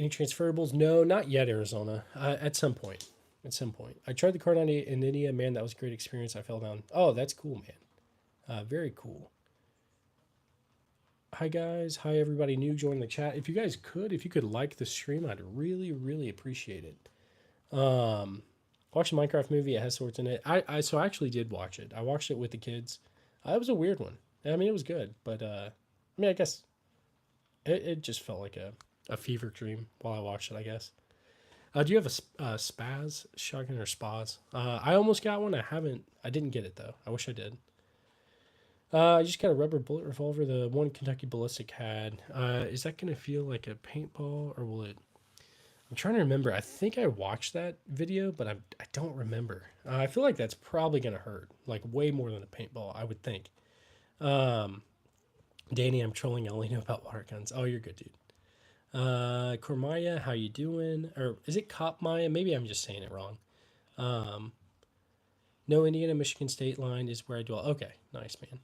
transferables? No, not yet, Arizona. At some point. I tried the card on in India. Man, that was a great experience. I fell down. Oh, that's cool, man. Very cool. Hi, guys. Hi, everybody new joining the chat. If you could like the stream, I'd really, really appreciate it. Watch a Minecraft movie. It has swords in it. So I actually did watch it. I watched it with the kids. It was a weird one. I mean, it was good, but I guess it just felt like a fever dream while I watched it, I guess. Do you have a spaz shotgun or spaz? I almost got one. I didn't get it though. I wish I did. I just got a rubber bullet revolver. The one Kentucky Ballistic had. Is that gonna feel like a paintball or will it? I'm trying to remember. I think I watched that video, but I don't remember. I feel like that's probably gonna hurt, like way more than a paintball. I would think. Danny, I'm trolling. I only know about water guns. Oh, you're good, dude. Kormaya, how you doing? Or is it Cop Maya? Maybe I'm just saying it wrong. No, Indiana, Michigan state line is where I dwell. Okay, nice, man.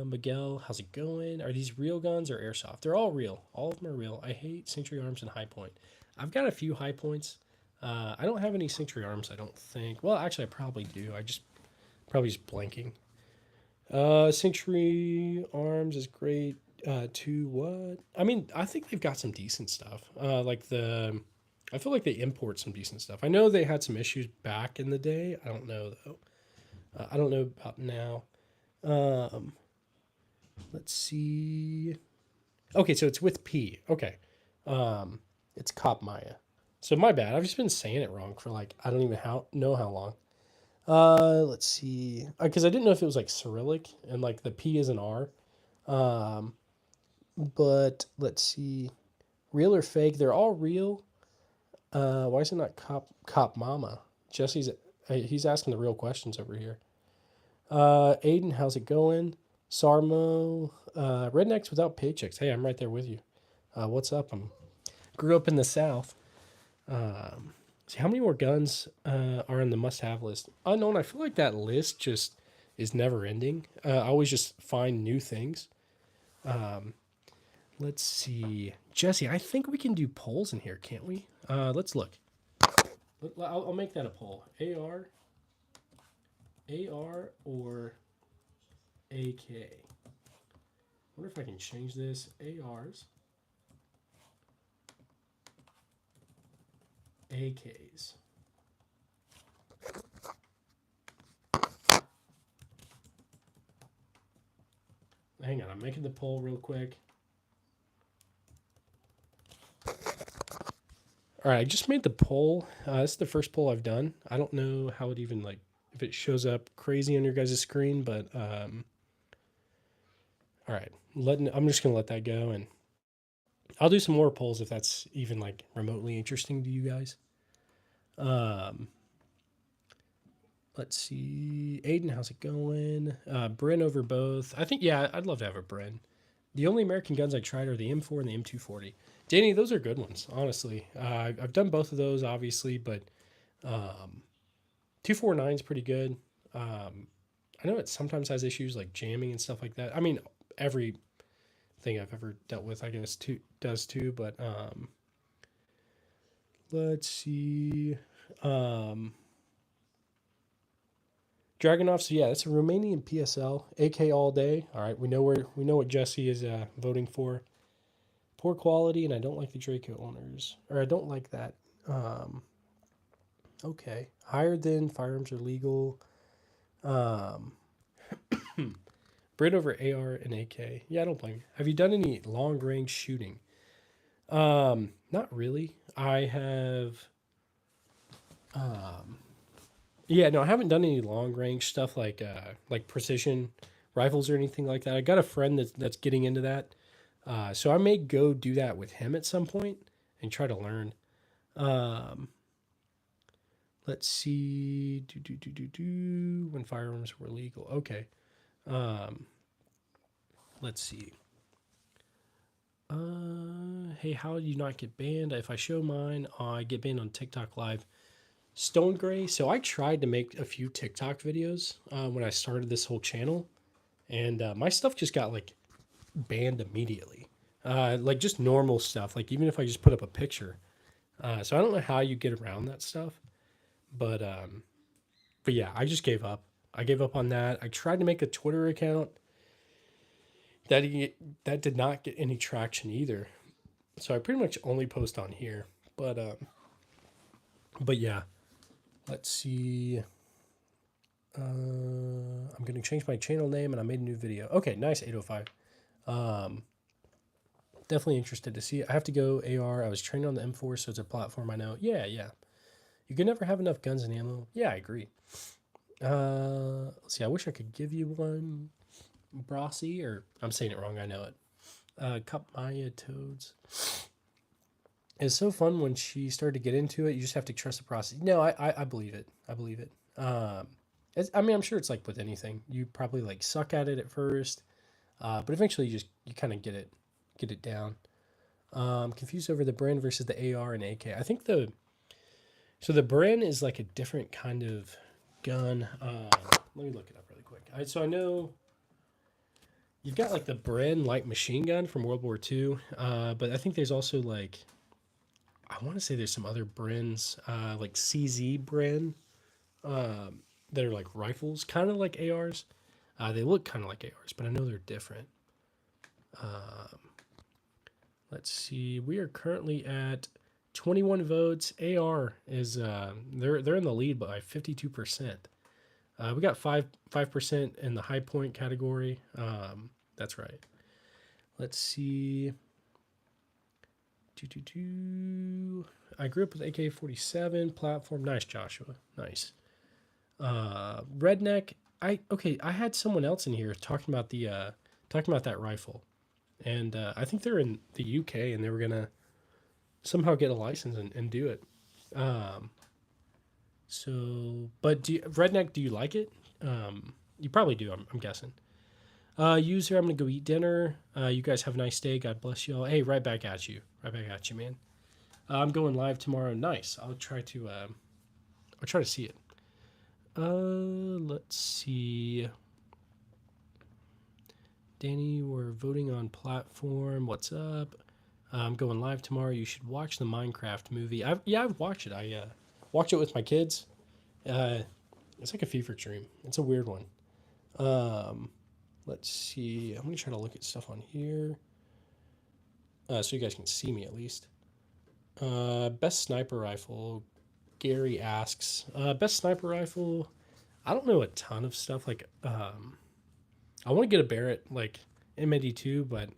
Miguel, how's it going? Are these real guns or airsoft? They're all real. All of them are real. I hate Century Arms and High Point. I've got a few High Points. I don't have any Century Arms, I don't think. Well, actually, I probably do. Probably just blanking. Century Arms is great. To what? I mean, I think they've got some decent stuff. I feel like they import some decent stuff. I know they had some issues back in the day. I don't know though. I don't know about now. Let's see. Okay, so it's with P. Okay. It's Cop Maya. So my bad. I've just been saying it wrong for like I don't even know how long. Let's see. Because I didn't know if it was like Cyrillic and like the P is an R. But let's see. Real or fake? They're all real. Why is it not Cop Mama? He's asking the real questions over here. Aiden, how's it going? Sarmo, rednecks without paychecks. Hey, I'm right there with you. What's up? Grew up in the South. See how many more guns are on the must-have list? Unknown. I feel like that list just is never ending. I always just find new things. Let's see, Jesse. I think we can do polls in here, can't we? Let's look. I'll make that a poll. AR or AK. I wonder if I can change this. ARs. AKs. Hang on, I'm making the poll real quick. All right, I just made the poll. This is the first poll I've done. I don't know how it even like if it shows up crazy on your guys' screen, but all right, I'm just gonna let that go, and I'll do some more polls if that's even like remotely interesting to you guys. Um, let's see, Aiden, how's it going? Bryn over both. I think yeah, I'd love to have a Bryn. The only American guns I tried are the M4 and the M240. Danny, those are good ones, honestly. I've done both of those, obviously, but 249 is pretty good. I know it sometimes has issues like jamming and stuff like that. I mean, everything I've ever dealt with, I guess, does too. But let's see. Um, Dragonov, so yeah, that's a Romanian PSL, AK all day. All right, we know what Jesse is voting for. Poor quality, and I don't like the Draco owners, or I don't like that. Um, okay, higher than firearms are legal. Um, Brit over AR and AK. Yeah, I don't blame you. Have you done any long range shooting? Not really. I have. Um, yeah, no, I haven't done any long range stuff like precision rifles or anything like that. I got a friend that's getting into that, so I may go do that with him at some point and try to learn. Um, let's see. When firearms were legal. Okay. Um, let's see. Hey, how do you not get banned? If I show mine, I get banned on TikTok Live. Stone Gray. So I tried to make a few TikTok videos when I started this whole channel, and my stuff just got like banned immediately. Like just normal stuff. Like even if I just put up a picture. So I don't know how you get around that stuff, but yeah, I just gave up. I gave up on that. I tried to make a Twitter account. That did not get any traction either. So I pretty much only post on here. But yeah, let's see. I'm gonna change my channel name and I made a new video. Okay, nice 805. Definitely interested to see it. I have to go AR. I was trained on the M4, so it's a platform I know. Yeah, yeah. You can never have enough guns and ammo. Yeah, I agree. Let's see. I wish I could give you one, Brossi, or I'm saying it wrong. I know it. Cup Maya Toads. It's so fun when she started to get into it. You just have to trust the process. No, I believe it. I believe it. I mean, I'm sure it's like with anything. You probably like suck at it at first, but eventually you kind of get it down. Confused over the Bren versus the AR and AK. I think the Bren is like a different kind of gun. Let me look it up really quick. So I know you've got like the Bren light machine gun from World War II, but I think there's also like I want to say there's some other Brens, like CZ Bren, that are like rifles, kind of like ARs. They look kind of like ARs, but I know they're different. Let's see. We are currently at 21 votes. AR is they're in the lead by 52%. We got 5% in the high point category. That's right. Let's see. I grew up with AK-47 platform. Nice, Joshua. Nice. Redneck. I had someone else in here talking about that rifle, and I think they're in the UK, and they were gonna somehow get a license and do it. But Redneck, do you like it? You probably do. I'm guessing. User, I'm gonna go eat dinner. You guys have a nice day. God bless you all. Hey, right back at you. Right back at you, man. I'm going live tomorrow. Nice. I'll try to see it. Let's see. Danny, we're voting on platform. What's up? I'm going live tomorrow. You should watch the Minecraft movie. I've watched it. I watched it with my kids. It's like a fever dream. It's a weird one. Let's see. I'm gonna try to look at stuff on here, so you guys can see me at least. Best sniper rifle. Gary asks. Best sniper rifle. I don't know a ton of stuff. Like, I want to get a Barrett like M82, but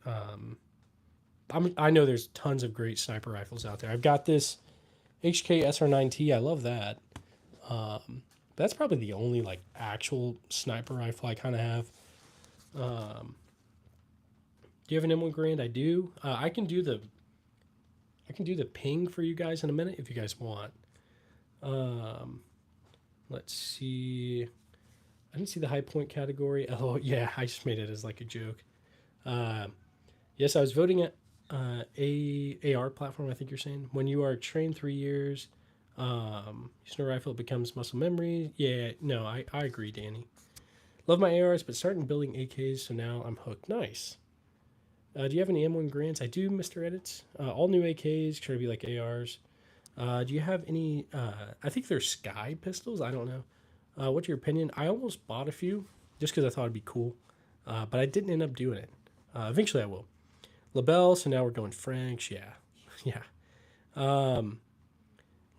I know there's tons of great sniper rifles out there. I've got this HK SR9T, I love that. That's probably the only like actual sniper rifle I kind of have. Do you have an M1 Grand? I do. I can do the ping for you guys in a minute if you guys want. Um, let's see. I didn't see the high point category. Oh yeah, I just made it as like a joke. Uh, yes, I was voting at AR platform. I think you're saying when you are trained 3 years, using a rifle it becomes muscle memory. Yeah, no, I agree, Danny. Love my ARs, but starting building AKs, so now I'm hooked. Nice. Do you have any M1 grants? I do, Mr. Edits. All new AKs, try to be like ARs. Do you have any? I think they're Sky pistols. I don't know. What's your opinion? I almost bought a few just because I thought it'd be cool, but I didn't end up doing it. Eventually, I will. LaBelle. So now we're going Franks. Yeah, yeah. Um,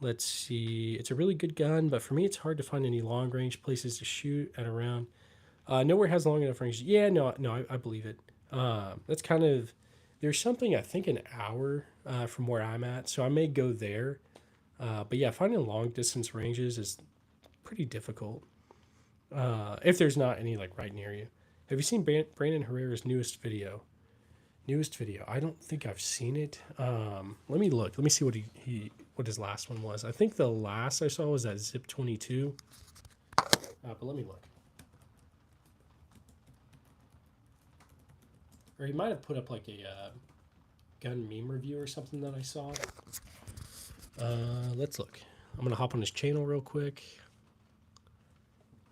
let's see. It's a really good gun, but for me, it's hard to find any long range places to shoot at around. Nowhere has long enough range. Yeah, no, I believe it. That's kind of there's something I think an hour from where I'm at, so I may go there. But yeah, finding long distance ranges is pretty difficult if there's not any like right near you. Have you seen Brandon Herrera's newest video? Newest video. I don't think I've seen it. Let me look. Let me see what his last one was. I think the last I saw was that Zip 22. But let me look. Or he might have put up like a gun meme review or something that I saw. Let's look. I'm gonna hop on his channel real quick.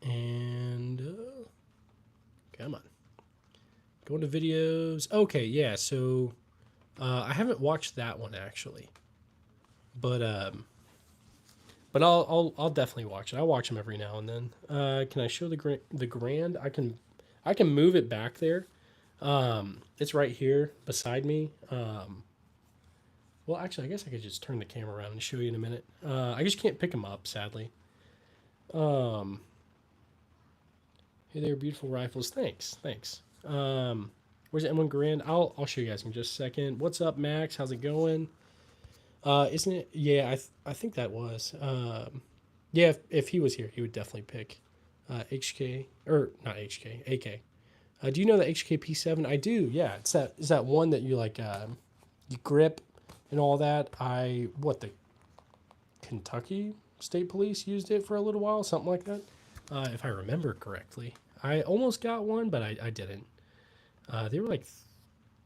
And come on. Go into videos. Okay, yeah, so I haven't watched that one actually. But I'll definitely watch it. I'll watch them every now and then. Can I show the Grand? I can move it back there. It's right here beside me. Well, actually, I guess I could just turn the camera around and show you in a minute. I just can't pick them up, sadly. Hey there, beautiful rifles. Thanks. Where's the M1 Grand? I'll show you guys in just a second. What's up, Max? How's it going? Isn't it? Yeah, I think that was. Yeah, if he was here, he would definitely pick HK or not HK, AK. Do you know the HKP7? I do. Yeah, is that one that you like you grip and all that. The Kentucky State Police used it for a little while, something like that, if I remember correctly. I almost got one, but I didn't. They were like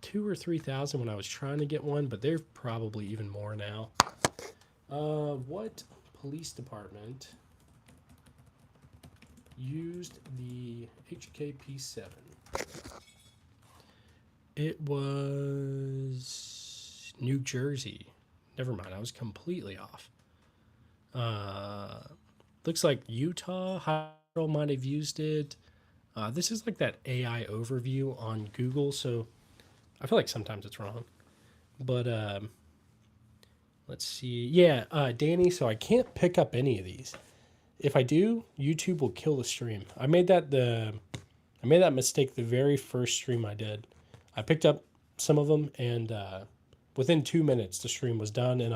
2,000 or 3,000 when I was trying to get one, but they're probably even more now. What police department used the HKP7? It was New Jersey. Never mind, I was completely off. Looks like Utah might have used it. This is like that AI overview on Google, so I feel like sometimes it's wrong. But let's see. Yeah, Danny, so I can't pick up any of these. If I do, YouTube will kill the stream. I made that mistake the very first stream I did. I picked up some of them, and within 2 minutes the stream was done, and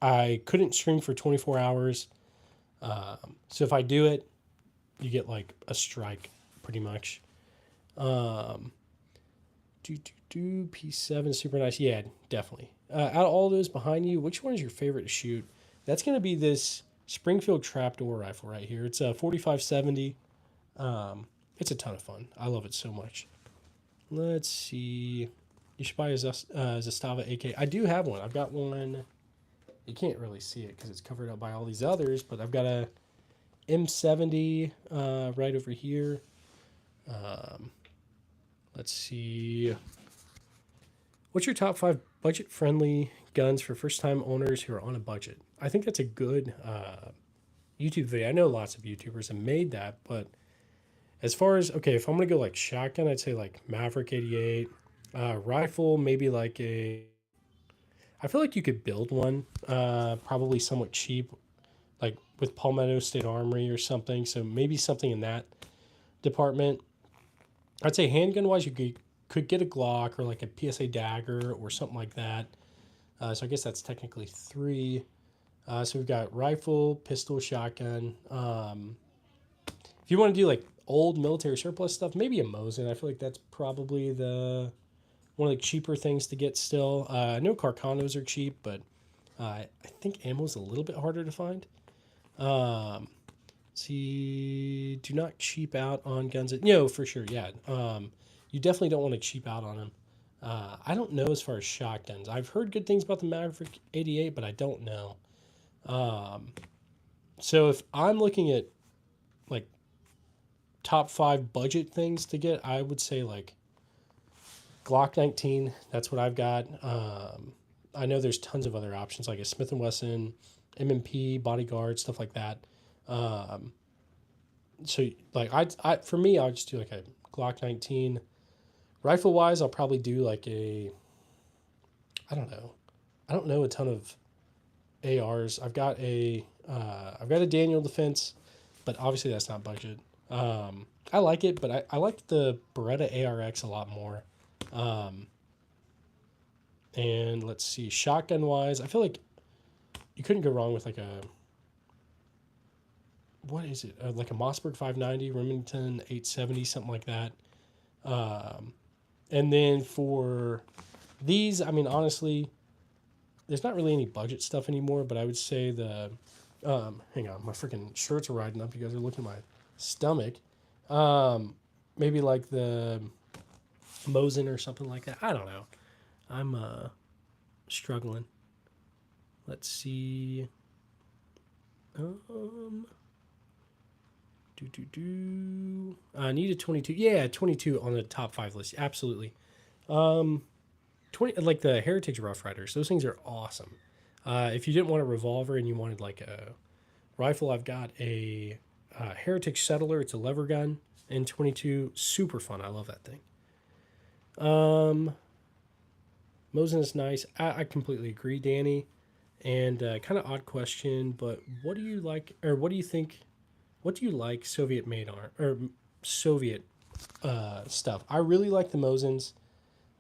I couldn't stream for 24 hours. So if I do it, you get like a strike, pretty much. P7 super nice. Yeah, definitely. Out of all those behind you, which one is your favorite to shoot? That's gonna be this Springfield trapdoor rifle right here. It's a 4570. It's a ton of fun. I love it so much. Let's see. You should buy a Zastava AK. I do have one. I've got one. You can't really see it because it's covered up by all these others, but I've got a M70 right over here. Let's see. What's your top 5 budget-friendly guns for first-time owners who are on a budget? I think that's a good YouTube video. I know lots of YouTubers have made that, but as far as, okay, if I'm going to go like shotgun, I'd say like Maverick 88. Rifle, maybe like I feel like you could build one, probably somewhat cheap, like with Palmetto State Armory or something. So maybe something in that department. I'd say handgun wise, you could get a Glock or like a PSA dagger or something like that. So I guess that's technically 3. So we've got rifle, pistol, shotgun. If you want to do like old military surplus stuff, maybe a Mosin. I feel like that's probably the one of the cheaper things to get still. I know Carcanos are cheap, but I think ammo's a little bit harder to find. Um, See, do not cheap out on guns. For sure, yeah. You definitely don't want to cheap out on them. I don't know as far as shotguns. I've heard good things about the Maverick 88, but I don't know. So if I'm looking at like top 5 budget things to get, I would say like Glock 19. That's what I've got. I know there's tons of other options like a Smith & Wesson, M&P, Bodyguard, stuff like that. Um, so like for me, I'll just do like a Glock 19. Rifle wise, I'll probably do like I don't know. I don't know a ton of ARs. I've got a Daniel Defense, but obviously that's not budget. I like it, but I like the Beretta ARX a lot more. And let's see, shotgun wise, I feel like you couldn't go wrong with like what is it? Like a Mossberg 590, Remington 870, something like that. And then for these, I mean, honestly, there's not really any budget stuff anymore, but I would say hang on, my freaking shirts are riding up. You guys are looking at my stomach. Maybe like the Mosin or something like that. I don't know. I'm struggling. Let's see. I need a 22. Yeah, 22 on the top 5 list. Absolutely. 20 like the Heritage Rough Riders. Those things are awesome. If you didn't want a revolver and you wanted like a rifle, I've got a Heritage Settler. It's a lever gun and 22. Super fun. I love that thing. Mosin is nice. I completely agree, Danny. And kind of odd question, but what do you like, or what do you think? What do you like Soviet made arm or Soviet stuff? I really like the Mosins.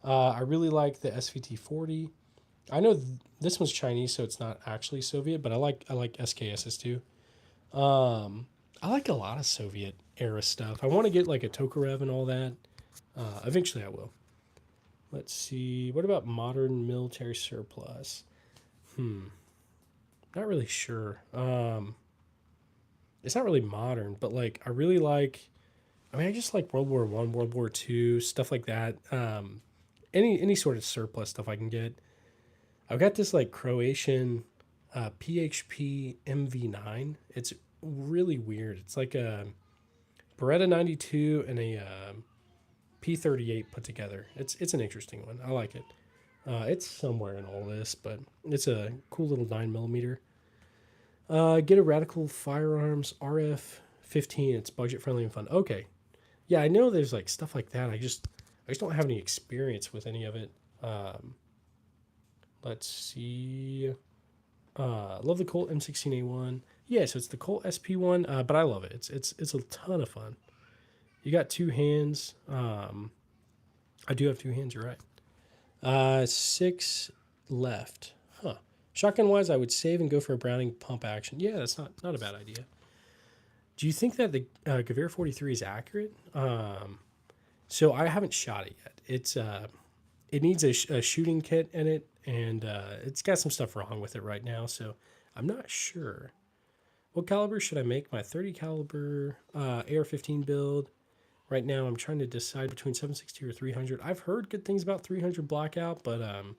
I really like the SVT-40. I know this one's Chinese, so it's not actually Soviet, but I like SKSs too. I like a lot of Soviet era stuff. I want to get like a Tokarev and all that. Eventually, I will. Let's see. What about modern military surplus? Not really sure. It's not really modern, but like I really like. I mean, I just like World War One, World War Two, stuff like that. Any sort of surplus stuff I can get. I've got this like Croatian PHP MV9. It's really weird. It's like a Beretta 92 and a P38 put together. It's an interesting one. I like it. It's somewhere in all this, but it's a cool little 9mm. Get a Radical Firearms RF-15. It's budget friendly and fun. Okay, yeah, I know there's like stuff like that. I just don't have any experience with any of it. Let's see. Love the Colt M16A1. Yeah, so it's the Colt SP1, but I love it. It's a ton of fun. You got 2 hands. I do have 2 hands. You're right. 6 left. Huh. Shotgun wise, I would save and go for a Browning pump action. Yeah, that's not a bad idea. Do you think that the Gewehr 43 is accurate? So I haven't shot it yet. It needs a shooting kit in it, and it's got some stuff wrong with it right now. So I'm not sure. What caliber should I make my 30 caliber AR-15 build? Right now, I'm trying to decide between 7.62 or 300. I've heard good things about 300 blackout, but I'm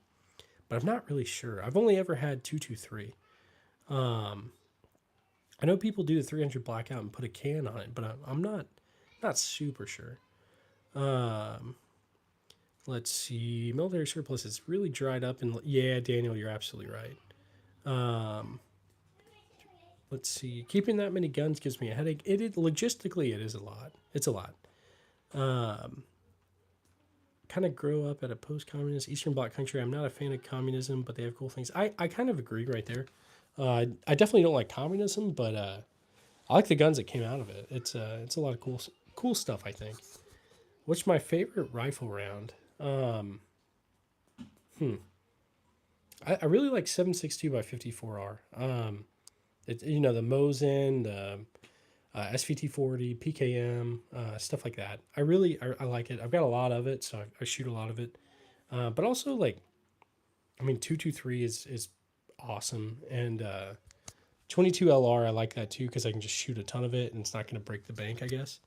not really sure. I've only ever had 223. I know people do the 300 blackout and put a can on it, but I'm not super sure. Let's see. Military surplus is really dried up, and yeah, Daniel, you're absolutely right. Let's see. Keeping that many guns gives me a headache. Logistically, it is a lot. It's a lot. Kind of grow up at a post-communist Eastern Bloc country. I'm not a fan of communism, but they have cool things. I kind of agree right there. I definitely don't like communism, but I like the guns that came out of it. It's a lot of cool stuff, I think. What's my favorite rifle round? I really like 7.62 by 54R. The Mosin, the SVT40, PKM, stuff like that. I like it. I've got a lot of it, so I shoot a lot of it. But also, like, I mean, 223 is awesome, and 22 LR, I like that too because I can just shoot a ton of it and it's not going to break the bank, I guess.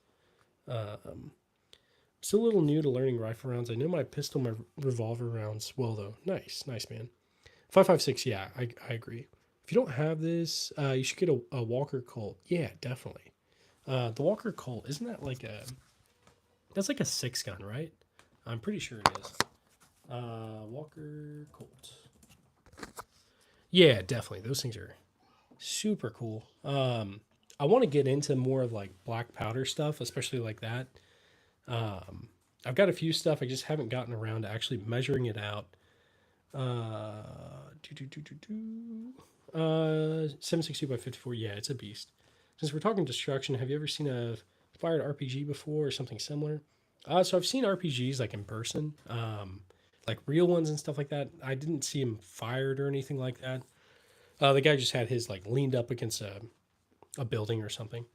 Still a little new to learning rifle rounds. I know my pistol, my revolver rounds well, though. Nice, nice, man. 5.56, yeah, I agree. If you don't have this, you should get a Walker Colt. Yeah, definitely. The Walker Colt, isn't that like that's like a 6-gun, right? I'm pretty sure it is. Walker Colt. Yeah, definitely. Those things are super cool. I want to get into more of like black powder stuff, especially like that. I've got a few stuff. I just haven't gotten around to actually measuring it out. 7.62 by 54. Yeah, it's a beast. Since we're talking destruction, have you ever seen a fired RPG before or something similar? So I've seen RPGs like in person, like real ones and stuff like that. I didn't see him fired or anything like that. The guy just had his like leaned up against a building or something.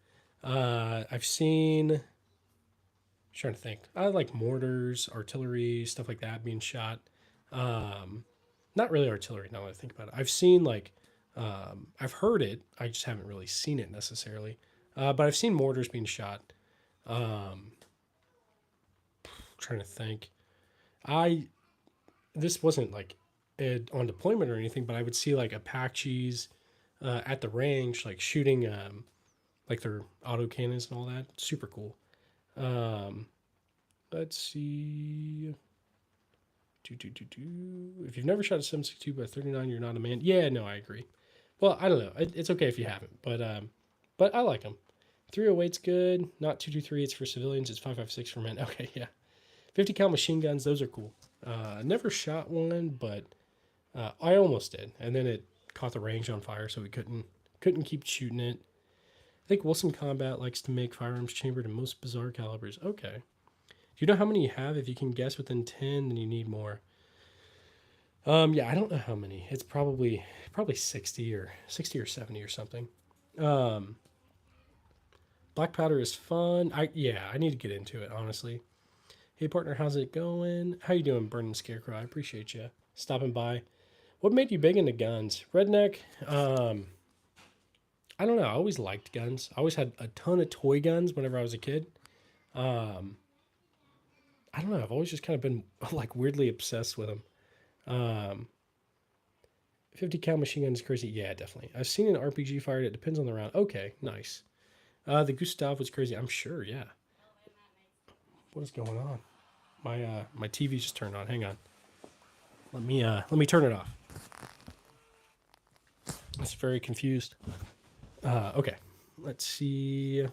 I've seen. Trying to think. I like mortars, artillery, stuff like that being shot. Not really artillery now that I think about it. I've seen like, I've heard it. I just haven't really seen it necessarily. But I've seen mortars being shot. Trying to think. This wasn't like on deployment or anything, but I would see like Apaches at the range, like shooting like their auto cannons and all that. Super cool. Let's see. If you've never shot a 7.62 by 39, you're not a man. Yeah, no, I agree. Well, I don't know. It's okay if you haven't, but I like them. 308's good. Not 223. It's for civilians. It's 5.56 for men. Okay, yeah. 50 cal machine guns. Those are cool. Never shot one, but I almost did, and then it caught the range on fire, so we couldn't keep shooting it. I think Wilson Combat likes to make firearms chambered in most bizarre calibers. Okay. Do you know how many you have? If you can guess within 10, then you need more. Yeah, I don't know how many. It's probably 60 or 70 or something. Black powder is fun. I need to get into it, honestly. Hey partner, how's it going? How you doing, Burning Scarecrow? I appreciate you stopping by. What made you big into guns? Redneck. I don't know. I always liked guns. I always had a ton of toy guns whenever I was a kid. I don't know. I've always just kind of been like weirdly obsessed with them. 50 cal machine gun is crazy. Yeah, definitely. I've seen an RPG fired. It depends on the round. Okay, nice. The Gustav was crazy. I'm sure. Yeah. What is going on? My TV just turned on. Hang on. Let me turn it off. It's very confused. Okay. Let's see.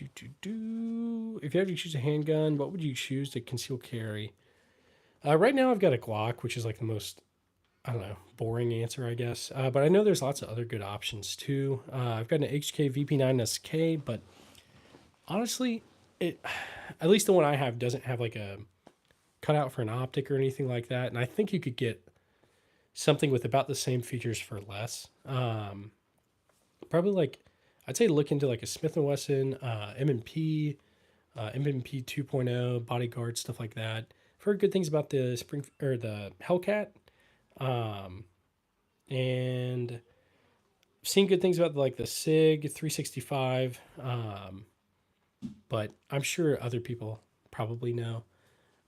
If you had to choose a handgun, what would you choose to conceal carry? Right now, I've got a Glock, which is like the most, I don't know, boring answer, I guess. But I know there's lots of other good options too. I've got an HK VP9 SK, but honestly, at least the one I have doesn't have like a cutout for an optic or anything like that. And I think you could get something with about the same features for less. Probably like, I'd say look into like a Smith & Wesson, M&P, M&P 2.0, Bodyguard, stuff like that. I've heard good things about the the Hellcat, and seen good things about like the SIG 365. But I'm sure other people probably know,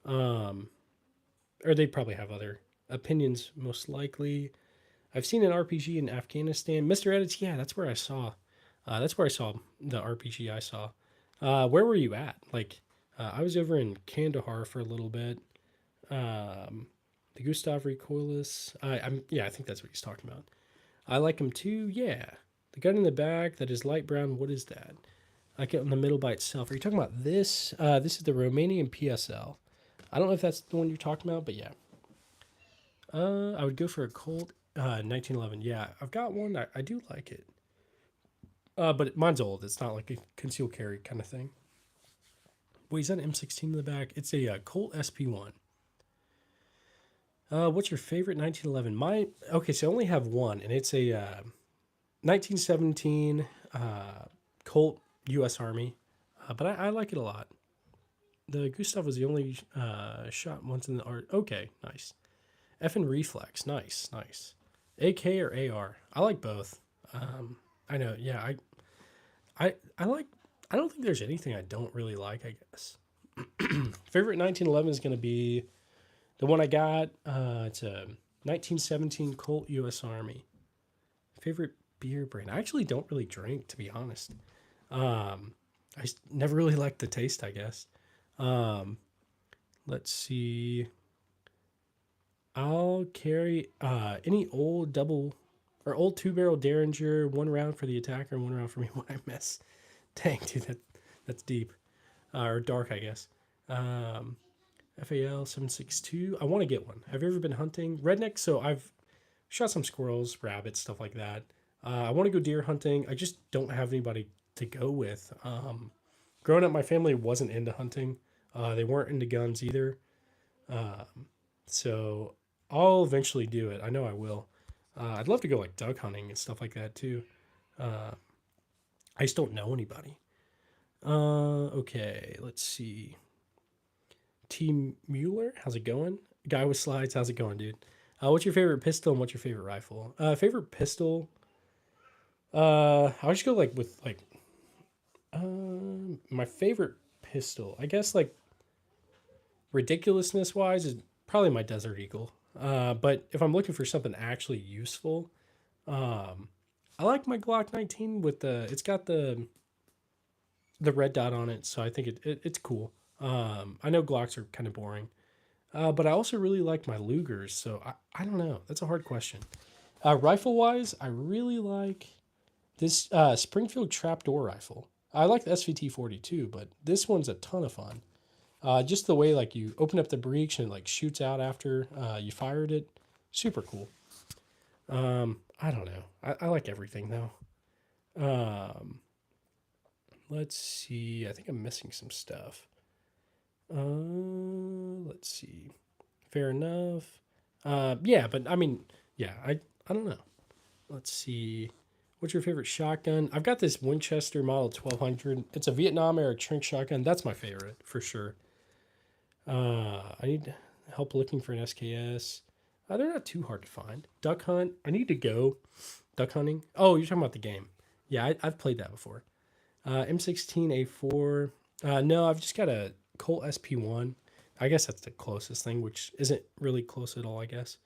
or they probably have other opinions. Most likely, I've seen an RPG in Afghanistan. Mr. Edits, yeah, that's where I saw. That's where I saw the RPG I saw. Where were you at? Like, I was over in Kandahar for a little bit. The Gustav Recoilless. I think that's what he's talking about. I like him too. Yeah, the gun in the back that is light brown. What is that? I like it in the middle by itself. Are you talking about this? This is the Romanian PSL. I don't know if that's the one you're talking about, but yeah. I would go for a Colt 1911. Yeah, I've got one. I do like it. But mine's old. It's not like a concealed carry kind of thing. Wait, is that an M16 in the back? It's a Colt SP1. What's your favorite 1911? Okay, so I only have one, and it's a 1917 Colt U.S. Army, but I like it a lot. The Gustav was the only shot once in the art. Okay, nice. F and reflex, nice, nice. AK or AR? I like both. I know, yeah. I like. I don't think there's anything I don't really like. I guess favorite 1911 is going to be the one I got. It's a 1917 Colt U.S. Army. Favorite beer brand? I actually don't really drink, to be honest. Um, never really liked the taste, I guess. Um, let's see. I'll carry any old double or old 2 barrel Derringer, 1 round for the attacker and 1 round for me when I miss. Dang, dude, that's deep or dark, I guess. Um, FAL 762. I want to get one. Have you ever been hunting redneck? So I've shot some squirrels, rabbits, stuff like that. I want to go deer hunting. I just don't have anybody to go with. Growing up, my family wasn't into hunting. They weren't into guns either. So I'll eventually do it. I know I will. I'd love to go like duck hunting and stuff like that too. Uh, I just don't know anybody. Okay, let's see. T Mueller, how's it going? Guy with slides, how's it going, dude? What's your favorite pistol and what's your favorite rifle? Favorite pistol. I'll just go like with like my favorite pistol. I guess like ridiculousness wise is probably my Desert Eagle. But if I'm looking for something actually useful, um, I like my Glock 19 with the. It's got the red dot on it, so I think it's cool. I know Glocks are kind of boring, but I also really like my Lugers. So I don't know. That's a hard question. Rifle wise, I really like this Springfield trapdoor rifle. I like the SVT 42, but this one's a ton of fun. Just the way like you open up the breech and it, like shoots out after you fired it, super cool. I don't know. I like everything though. Um, let's see. I think I'm missing some stuff. Let's see. Fair enough. Yeah, but I mean, yeah, I don't know. Let's see. What's your favorite shotgun? I've got this Winchester Model 1200. It's a Vietnam era trank shotgun. That's my favorite for sure. I need help looking for an SKS. They're not too hard to find. Duck hunt. I need to go duck hunting. Oh, you're talking about the game. Yeah, I've played that before. M16A4. No, I've just got a Colt SP1. I guess that's the closest thing, which isn't really close at all, I guess.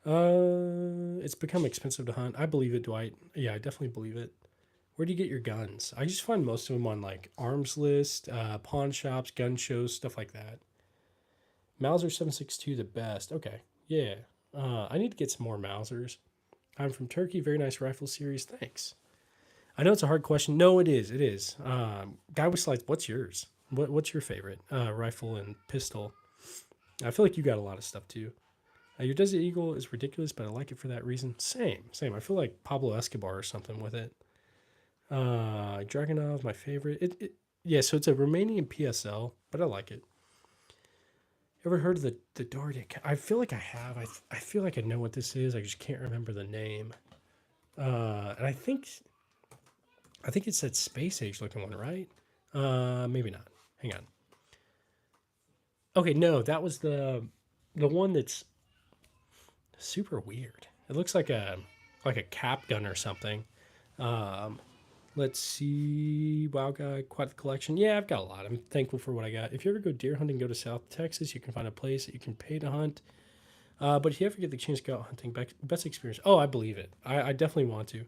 It's become expensive to hunt. I believe it, Dwight. Yeah, I definitely believe it. Where do you get your guns? I just find most of them on like arms list, pawn shops, gun shows, stuff like that. Mauser 762 the best. Okay. Yeah. I need to get some more Mausers. I'm from Turkey. Very nice rifle series. Thanks. I know it's a hard question. No, it is. It is. Guy with slides, what's yours? What's your favorite rifle and pistol? I feel like you got a lot of stuff too. Your Desert Eagle is ridiculous, but I like it for that reason. Same, same. I feel like Pablo Escobar or something with it. Dragunov, my favorite. Yeah, so it's a Romanian PSL, but I like it. Ever heard of the Dordic? I feel like I have. I feel like I know what this is. I just can't remember the name. And I think it's that space age looking one, right? Maybe not. Hang on. Okay, no, that was the one that's super weird. It looks like a cap gun or something. Um, let's see. Wow, guy, quite the collection. Yeah, I've got a lot. I'm thankful for what I got. If you ever go deer hunting, go to South Texas. You can find a place that you can pay to hunt. But if you ever get the chance to go out hunting, best experience. Oh, I believe it. I definitely want to.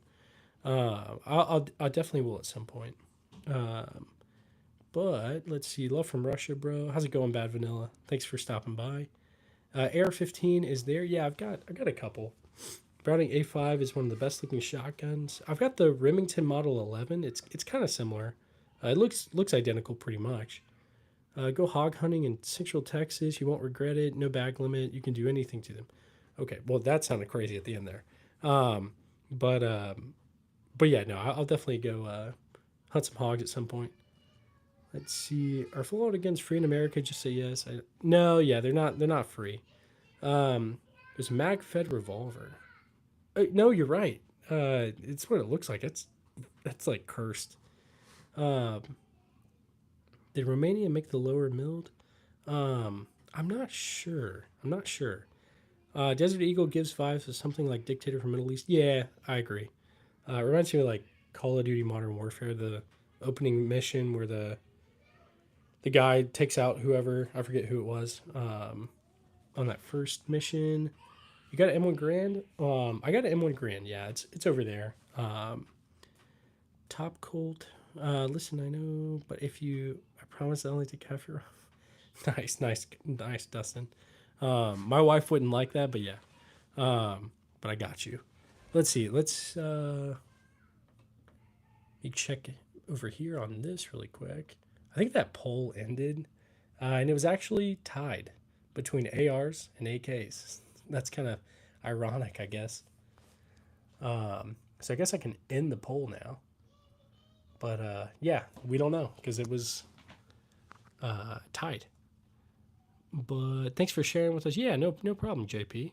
I definitely will at some point. Um, but let's see. Love from Russia, bro. How's it going, Bad Vanilla? Thanks for stopping by. AR-15 is there. Yeah, I got a couple. Browning A5 is one of the best looking shotguns. I've got the Remington Model 11. It's kind of similar. It looks identical pretty much. Go hog hunting in Central Texas. You won't regret it. No bag limit. You can do anything to them. Okay, well that sounded crazy at the end there. Um, but but yeah, no, I'll definitely go hunt some hogs at some point. Let's see. Are full auto guns free in America? Just say yes. No, yeah, they're not. They're not free. There's a mag-fed revolver. No, you're right. It's what it looks like. That's like cursed. Um, did Romania make the lower milled? I'm not sure. I'm not sure. Desert Eagle gives vibes of something like Dictator from Middle East. Yeah, I agree. It reminds me of like Call of Duty Modern Warfare, the opening mission where the guy takes out whoever, I forget who it was, on that first mission. You got an M1 Grand? I got an M1 Grand. Yeah, it's over there. Top Colt. Listen, I know, but if you, I promise I'll only take half your. Nice, Dustin. My wife wouldn't like that, but yeah. But I got you. Let's see. Let's me check over here on this really quick. I think that poll ended, and it was actually tied between ARs and AKs. That's kind of ironic, I guess. So I guess I can end the poll now. But yeah, we don't know because it was tied. But thanks for sharing with us. Yeah, no problem, JP. Do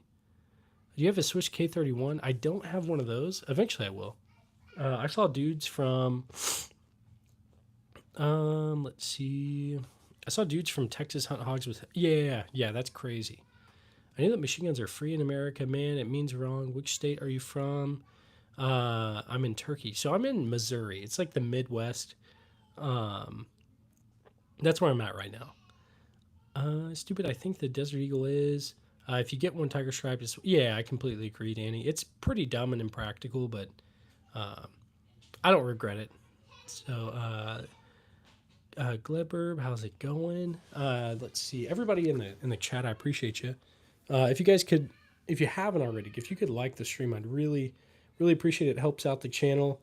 you have a Switch K31? I don't have one of those. Eventually, I will. I saw dudes from. Let's see. I saw dudes from Texas hunt hogs with. Yeah. That's crazy. I knew that machine guns are free in America. Man, it means wrong. Which state are you from? I'm in Turkey, so I'm in Missouri. It's like the Midwest. Um, that's where I'm at right now. Stupid. I think the Desert Eagle is. If you get one Tiger Stripe, yeah, I completely agree, Danny. It's pretty dumb and impractical, but I don't regret it. So, Gleberb, how's it going? Let's see. Everybody in the chat, I appreciate you. If you guys could, if you haven't already, if you could like the stream, I'd really appreciate it. It helps out the channel.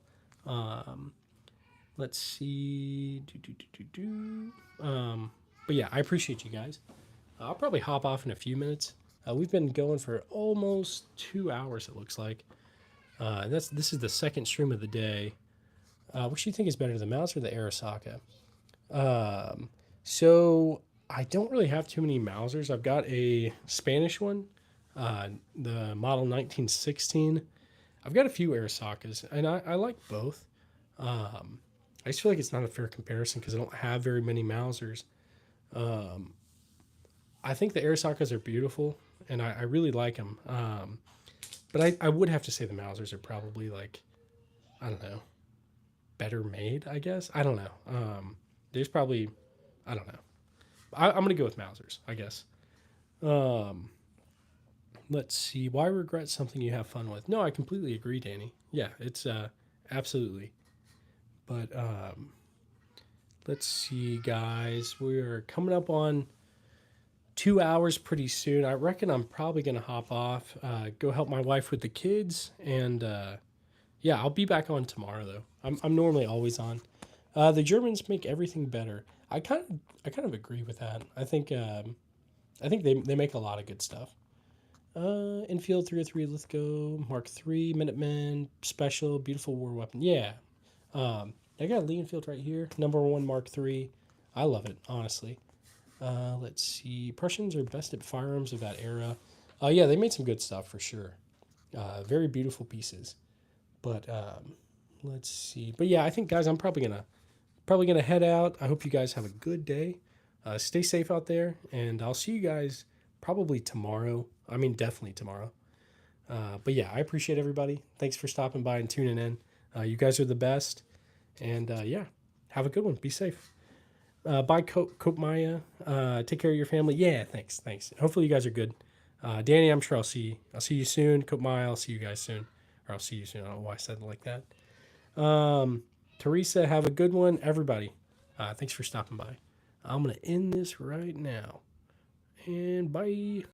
Let's see. But yeah, I appreciate you guys. I'll probably hop off in a few minutes. We've been going for almost 2 hours, it looks like. This is the second stream of the day. Which do you think is better, the Mouse or the Arasaka? So I don't really have too many Mausers. I've got a Spanish one, the model 1916. I've got a few Arasakas, and I like both. I just feel like it's not a fair comparison because I don't have very many Mausers. I think the Arasakas are beautiful, and I really like them. But I would have to say the Mausers are probably like, I don't know, better made, I guess. I don't know. There's probably, I don't know. I'm going to go with Mausers, I guess. Let's see. Why regret something you have fun with? No, I completely agree, Danny. Yeah, it's absolutely. But let's see, guys. We're coming up on 2 hours pretty soon. I reckon I'm probably going to hop off, go help my wife with the kids, and yeah, I'll be back on tomorrow though. I'm normally always on. The Germans make everything better. I kind of agree with that. I think they make a lot of good stuff. Infield 303, let's go. Mark 3, Minutemen, special, beautiful war weapon. Yeah. I got a Lee Enfield right here. Number 1 Mark 3. I love it, honestly. Let's see. Prussians are best at firearms of that era. Yeah, they made some good stuff for sure. Very beautiful pieces. But let's see. But yeah, I think guys, I'm probably gonna head out. I hope you guys have a good day. Stay safe out there, and I'll see you guys probably tomorrow. I mean, definitely tomorrow. But yeah, I appreciate everybody. Thanks for stopping by and tuning in. You guys are the best. And yeah, have a good one. Be safe. Bye, Cope Maya. Take care of your family. Yeah, thanks. Hopefully you guys are good. Danny, I'm sure I'll see you soon. Cope Maya, I'll see you guys soon. Or I'll see you soon. I don't know why I said it like that. Teresa, have a good one. Everybody, thanks for stopping by. I'm going to end this right now. And bye.